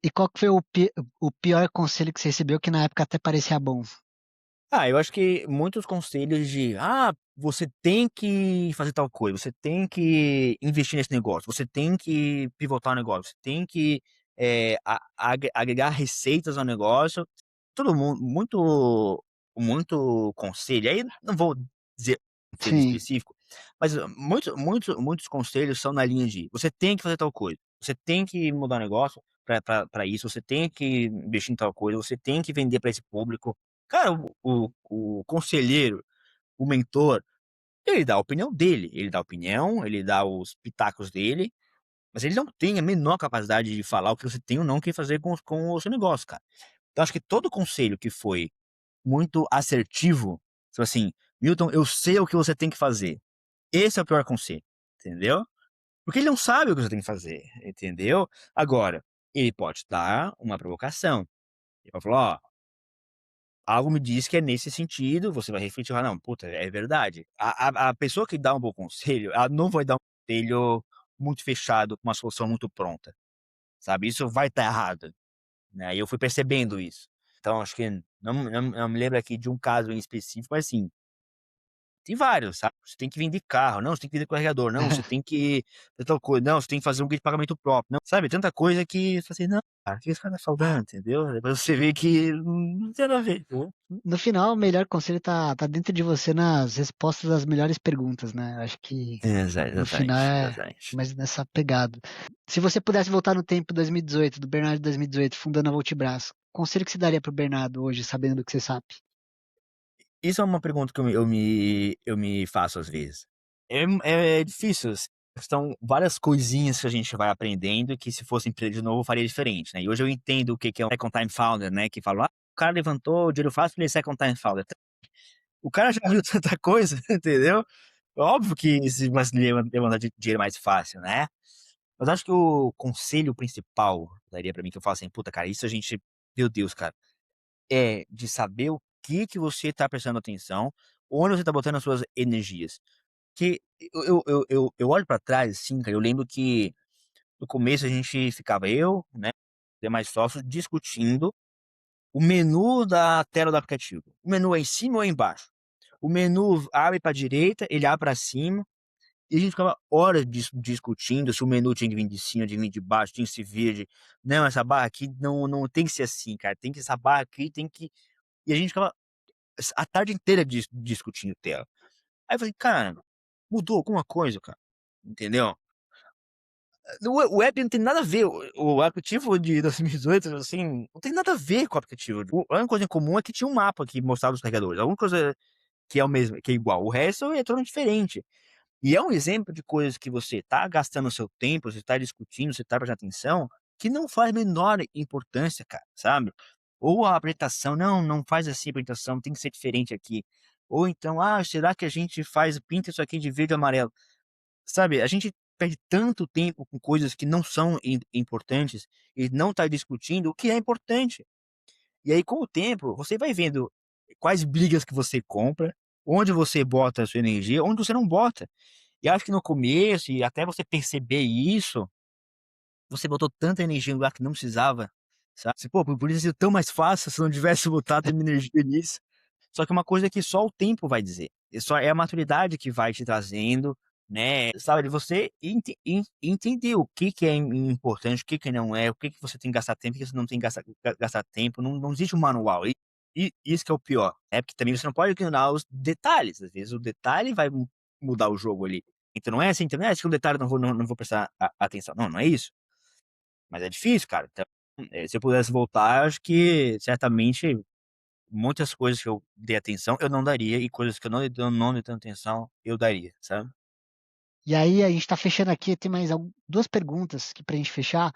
S1: E qual que foi o pior conselho que você recebeu que na época até parecia bom?
S2: Ah, eu acho que muitos conselhos de: "Ah, você tem que fazer tal coisa, você tem que investir nesse negócio, você tem que pivotar o negócio, você tem que, a agregar receitas ao negócio". Todo mundo muito conselho, aí não vou dizer um conselho
S1: Sim.
S2: específico, mas muitos conselhos são na linha de: "Você tem que fazer tal coisa, você tem que mudar o negócio pra isso, você tem que investir em tal coisa, você tem que vender pra esse público". Cara, o conselheiro, o mentor, ele dá a opinião dele, ele dá os pitacos dele, mas ele não tem a menor capacidade de falar o que você tem ou não que fazer com o seu negócio, cara. Então acho que todo conselho que foi muito assertivo, tipo assim: "Milton, eu sei o que você tem que fazer". Esse é o pior conselho, entendeu? Porque ele não sabe o que você tem que fazer, entendeu? Agora, ele pode dar uma provocação. Ele pode falar: "Ó, algo me diz que é nesse sentido", você vai refletir e falar: "Não, puta, é verdade". A pessoa que dá um bom conselho, ela não vai dar um conselho muito fechado, com uma solução muito pronta, sabe, isso vai estar errado, né, e eu fui percebendo isso. Então acho que não me lembro aqui de um caso em específico, mas assim, tem vários, sabe. Você tem que vender carro, não, você tem que vender carregador, não, você tem que fazer tal coisa, não, você tem que fazer um guia de pagamento próprio, não, sabe, tanta coisa que você fala assim: "Não, cara, o que esse cara tá falando?", entendeu. Depois você vê que não tem nada a ver, entendeu.
S1: No final, o melhor conselho tá dentro de você nas respostas das melhores perguntas, né? Acho que no final
S2: Exatamente,
S1: é
S2: exatamente.
S1: mais nessa pegada. Se você pudesse voltar no tempo 2018, do Bernardo de 2018, fundando a Voltibras, conselho que você daria pro Bernardo hoje, sabendo do que você sabe?
S2: Isso é uma pergunta que eu me faço às vezes. É difícil, assim, são várias coisinhas que a gente vai aprendendo que se fosse empresa de novo eu faria diferente, né. E hoje eu entendo o que que é um second time founder, né, que falam: "Ah, o cara levantou dinheiro fácil porque ele é second time founder". O cara já viu tanta coisa, entendeu? Óbvio que esse brasileiro levantar dinheiro mais fácil, né. Mas acho que o conselho principal que daria pra mim, que eu falo assim: "Puta, cara, isso a gente, meu Deus, cara", é de saber o que você tá prestando atenção, onde você tá botando as suas energias. Que eu olho pra trás, assim, cara, eu lembro que no começo a gente ficava eu, né, demais sócios discutindo o menu da tela do aplicativo. O menu é em cima ou é embaixo? O menu abre pra direita, ele abre pra cima, e a gente ficava horas discutindo se o menu tinha que vir de cima, tinha que vir de baixo, tinha que ser verde. "Não, essa barra aqui não tem que ser assim, cara, tem que essa barra aqui tem que", e a gente ficava a tarde inteira discutindo tela. Aí eu falei: "Cara, mudou alguma coisa, cara", entendeu? O app não tem nada a ver, o aplicativo de 2018, assim, não tem nada a ver com o aplicativo. A única coisa em comum é que tinha um mapa que mostrava os carregadores, a única coisa que é o mesmo, que é igual, o resto é totalmente diferente. E é um exemplo de coisas que você tá gastando o seu tempo, você tá discutindo, você tá prestando atenção, que não faz a menor importância, cara, sabe. Ou a apresentação: "Não faz assim a apresentação, tem que ser diferente aqui". Ou então: "Ah, será que a gente pinta isso aqui de verde e amarelo?". Sabe, a gente perde tanto tempo com coisas que não são importantes e não tá discutindo o que é importante. E aí, com o tempo, você vai vendo quais brigas que você compra, onde você bota a sua energia, onde você não bota. E acho que no começo, e até você perceber isso, você botou tanta energia em lugar que não precisava, sabe. Você: "Pô, podia ser tão mais fácil se eu não tivesse botado tanta energia nisso". Só que é uma coisa que só o tempo vai dizer, só é a maturidade que vai te trazendo, né, sabe, de você entender o que que é importante, o que que não é, o que que você tem que gastar tempo, o que você não tem que gastar tempo, não existe um manual, e isso que é o pior, é porque também você não pode ignorar os detalhes, às vezes o detalhe vai mudar o jogo ali. Então não é assim também: "Ah, se um detalhe eu não vou prestar atenção", não é isso. Mas é difícil, cara, então, se eu pudesse voltar, acho que certamente muitas coisas que eu dei atenção, eu não daria, e coisas que eu não dei tanta atenção, eu daria, sabe.
S1: E aí a gente está fechando aqui, tem mais 2 perguntas aqui para a gente fechar.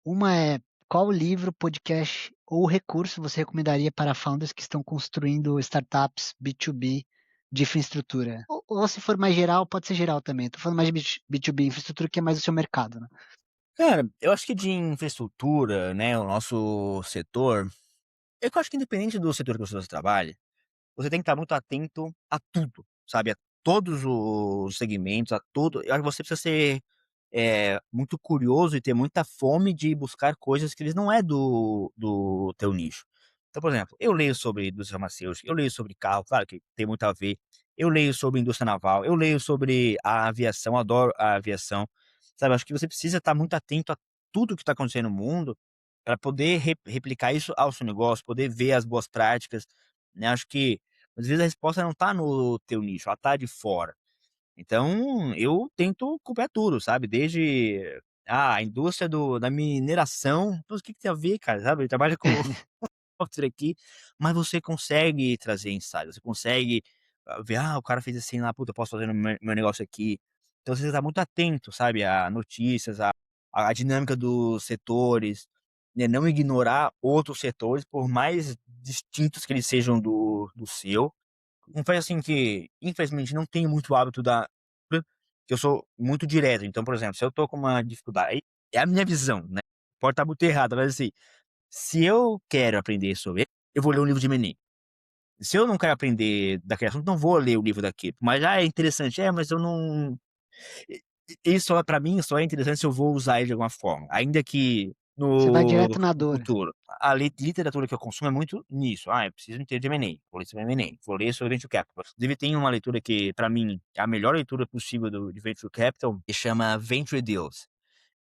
S1: Uma é: qual livro, podcast ou recurso você recomendaria para founders que estão construindo startups B2B de infraestrutura? Ou se for mais geral, pode ser geral também. Estou falando mais de B2B, infraestrutura, que é mais o seu mercado, né.
S2: Cara, eu acho que de infraestrutura, né, o nosso setor, eu acho que independente do setor que você trabalhe, você tem que estar muito atento a tudo, sabe, a todos os segmentos, a tudo. Eu acho que você precisa ser, muito curioso e ter muita fome de buscar coisas que eles não é do teu nicho. Então, por exemplo, eu leio sobre indústria farmacêutica, eu leio sobre carro, claro que tem muito a ver, eu leio sobre indústria naval, eu leio sobre a aviação, adoro a aviação, sabe, acho que você precisa estar muito atento a tudo que está acontecendo no mundo, para poder replicar isso ao seu negócio, poder ver as boas práticas, né, acho que às vezes a resposta não está no teu nicho, ela está de fora. Então, eu tento copiar tudo, sabe, desde, a indústria da mineração, pô, o que que tem a ver, cara, sabe, ele trabalha com software aqui, mas você consegue trazer insight, você consegue, ver: "Ah, o cara fez assim lá, puta, eu posso fazer no meu negócio aqui". Então você tá muito atento, sabe, a notícias, a dinâmica dos setores, né, não ignorar outros setores, por mais distintos que eles sejam do seu. Confesso assim que, infelizmente, não tenho muito hábito que eu sou muito direto. Então, por exemplo, se eu tô com uma dificuldade, é a minha visão, né? Pode estar muito errado, mas assim, se eu quero aprender sobre ele, eu vou ler um livro de Menin. Se eu não quero aprender daquele assunto, não vou ler o livro daquele. Mas, é interessante. Mas eu não. Isso só, pra mim, só é interessante se eu vou usar ele de alguma forma. Ainda que
S1: Você vai
S2: no,
S1: direto na
S2: no
S1: dor.
S2: futuro. A literatura que eu consumo é muito nisso. Eu preciso entender de M&A. Vou ler sobre M&A. Vou ler sobre Venture Capital. Inclusive, tem uma leitura que, pra mim, é a melhor leitura possível de Venture Capital, que chama Venture Deals.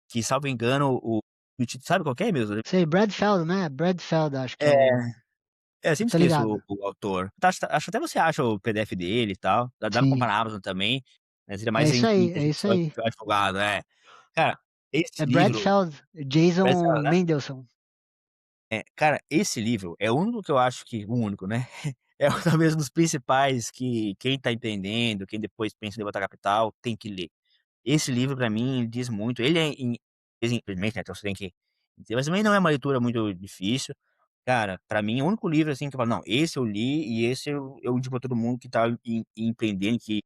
S2: Que, salvo engano, o título, sabe qual que é mesmo?
S1: Sei, Brad Feld, né? Brad Feld, acho que é
S2: É,
S1: o.
S2: eu
S1: Eu
S2: sempre
S1: tô
S2: esqueço
S1: ligado.
S2: o autor. Acho até você acha o PDF dele e tal. Dá pra comprar
S1: Sim.
S2: na Amazon também. Né? Seria
S1: É
S2: mais
S1: isso aí, é isso
S2: inteligência
S1: aí.
S2: advogado, é. Cara, esse
S1: É Brad
S2: livro.
S1: Feld, Jason Mendelsohn.
S2: Cara, esse livro é o único que eu acho que. O único, né? É talvez um dos principais que quem tá empreendendo, quem depois pensa em levantar capital, tem que ler. Esse livro, pra mim, diz muito. Ele é infelizmente, né? Então você tem que. Mas também não é uma leitura muito difícil. Cara, pra mim, é o único livro assim que eu falo, não, esse eu li e esse eu indico pra todo mundo que tá empreendendo, que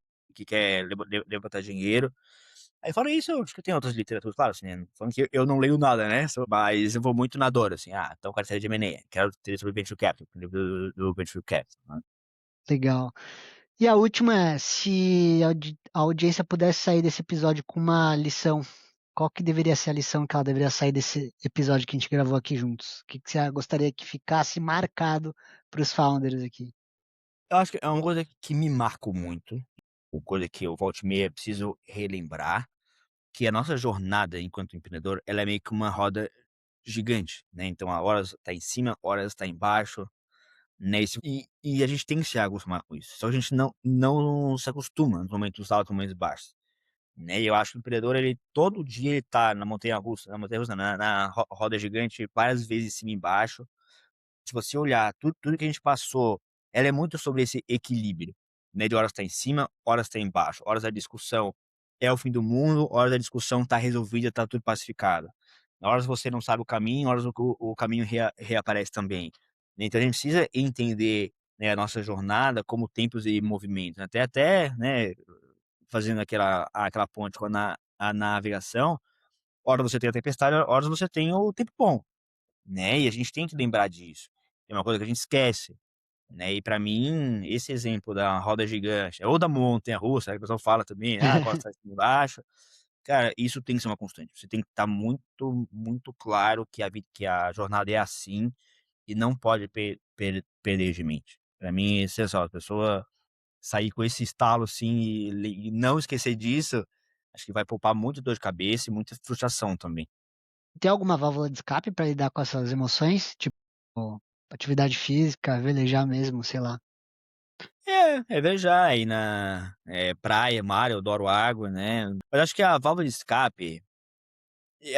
S2: quer levantar dinheiro. Aí fora isso, eu acho que tem outras literaturas, claro, assim, né? Falando que eu não leio nada, né? Mas eu vou muito na dor, assim. Então eu quero saber de M&A, quero ter sobre Venture Capital, o livro do Venture Capital, né?
S1: Legal. E a última é, se a audiência pudesse sair desse episódio com uma lição, qual que deveria ser a lição que ela deveria sair desse episódio que a gente gravou aqui juntos? O que que você gostaria que ficasse marcado para os founders aqui?
S2: Eu acho que é uma coisa que me marcou muito, uma coisa que eu volto e meia preciso relembrar, que a nossa jornada enquanto empreendedor, ela é meio que uma roda gigante, né? Então, a horas tá em cima, horas tá embaixo, né? E a gente tem que se acostumar com isso. Só que a gente não se acostuma nos momentos altos, nos momentos baixos, né? E eu acho que o empreendedor, ele todo dia ele tá na montanha-russa, não, na roda gigante, várias vezes em cima e embaixo. Se você olhar tudo que a gente passou, ela é muito sobre esse equilíbrio, né, de horas tá em cima, horas tá embaixo, horas da discussão é o fim do mundo, horas da discussão tá resolvida, tá tudo pacificado. Horas você não sabe o caminho, horas o caminho reaparece também. Então a gente precisa entender, né, a nossa jornada como tempos e movimentos, até, né, fazendo aquela ponte com a navegação, hora você tem a tempestade, horas você tem o tempo bom, né, e a gente tem que lembrar disso. É uma coisa que a gente esquece, né, e pra mim, esse exemplo da roda gigante, ou da montanha-russa, que o pessoal fala também, quando tá embaixo, cara, isso tem que ser uma constante. Você tem que estar muito, muito claro que a jornada é assim e não pode perder de mente. Pra mim, isso é só, a pessoa sair com esse estalo, assim, e não esquecer disso, acho que vai poupar muito dor de cabeça e muita frustração também.
S1: Tem alguma válvula de escape para lidar com essas emoções? Tipo, atividade física, velejar mesmo, sei lá.
S2: É viajar aí praia, mar, eu adoro água, né. Mas acho que a válvula de escape,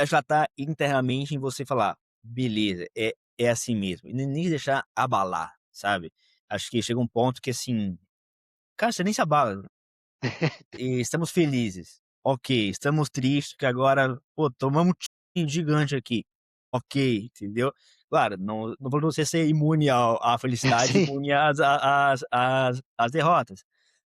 S2: já tá internamente em você falar: "Beleza, é assim mesmo", e nem deixar abalar, sabe. Acho que chega um ponto que, assim, cara, você nem se abala. E estamos felizes. Ok, estamos tristes que agora, pô, tomamos um tiro gigante aqui. Ok, entendeu? Claro, não vou você ser imune à felicidade,
S1: Sim,
S2: imune às derrotas,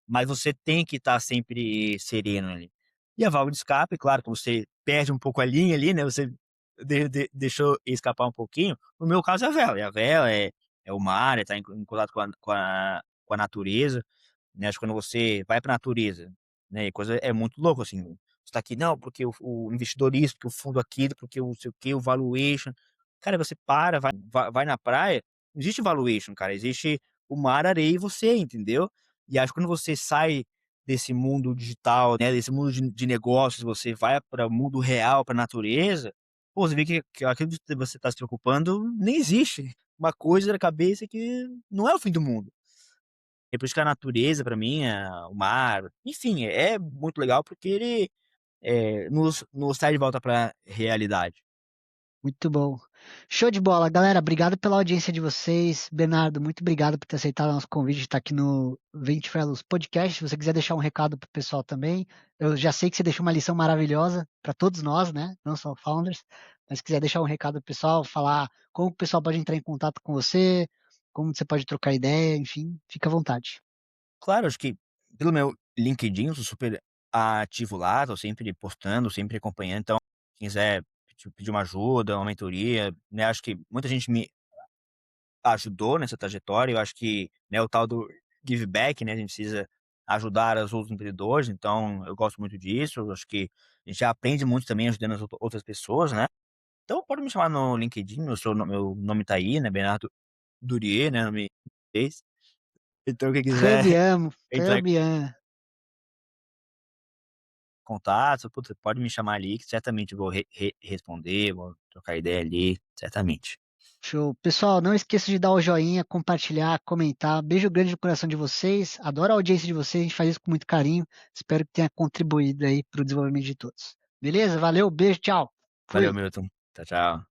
S2: mas você tem que estar sempre sereno ali. E a válvula de escape, claro que você perde um pouco a linha ali, né, você deixou escapar um pouquinho, no meu caso é a vela, e a vela é o mar, é estar em contato com a natureza, né, acho que quando você vai para a natureza, né, e coisa é muito louco, assim, você tá aqui: "Não, porque o investidor isso, porque o fundo aquilo, porque o não sei o quê, o valuation". Cara, você para, vai na praia, não existe valuation, cara, existe o mar, a areia e você, entendeu? E acho que quando você sai desse mundo digital, né, desse mundo de negócios, você vai para o mundo real, pra natureza, pô, você vê que aquilo que você tá se preocupando nem existe. Uma coisa na cabeça que não é o fim do mundo. É por isso que a natureza pra mim, o mar, enfim, é muito legal porque ele, nos traz de volta pra realidade.
S1: Muito bom. Show de bola, galera. Obrigado pela audiência de vocês. Bernardo, muito obrigado por ter aceitado o nosso convite de estar aqui no Vente Fellows Podcast. Se você quiser deixar um recado pro pessoal também, eu já sei que você deixou uma lição maravilhosa para todos nós, né? Não só founders, mas se quiser deixar um recado pro pessoal, falar como o pessoal pode entrar em contato com você, como você pode trocar ideia, enfim, fica à vontade.
S2: Claro, acho que pelo meu LinkedIn eu sou super ativo lá, tô sempre postando, sempre acompanhando, então quem quiser pedir uma ajuda, uma mentoria, né, acho que muita gente me ajudou nessa trajetória, eu acho que, né, o tal do give back, né, a gente precisa ajudar os outros empreendedores, então eu gosto muito disso, eu acho que a gente aprende muito também ajudando as outras pessoas, né. Então pode me chamar no LinkedIn, meu nome tá aí, né, Bernardo Durier, né, nome inglês. Então quem quiser
S1: Ramiamo,
S2: entrar em
S1: Ramian.
S2: contato, putz, pode me chamar ali que certamente eu vou responder, vou trocar ideia ali, certamente.
S1: Show. Pessoal, não esqueça de dar o joinha, compartilhar, comentar. Beijo grande no coração de vocês. Adoro a audiência de vocês. A gente faz isso com muito carinho. Espero que tenha contribuído aí para o desenvolvimento de todos. Beleza? Valeu, beijo, tchau.
S2: Valeu,
S1: Fui.
S2: Milton. Tchau, tchau.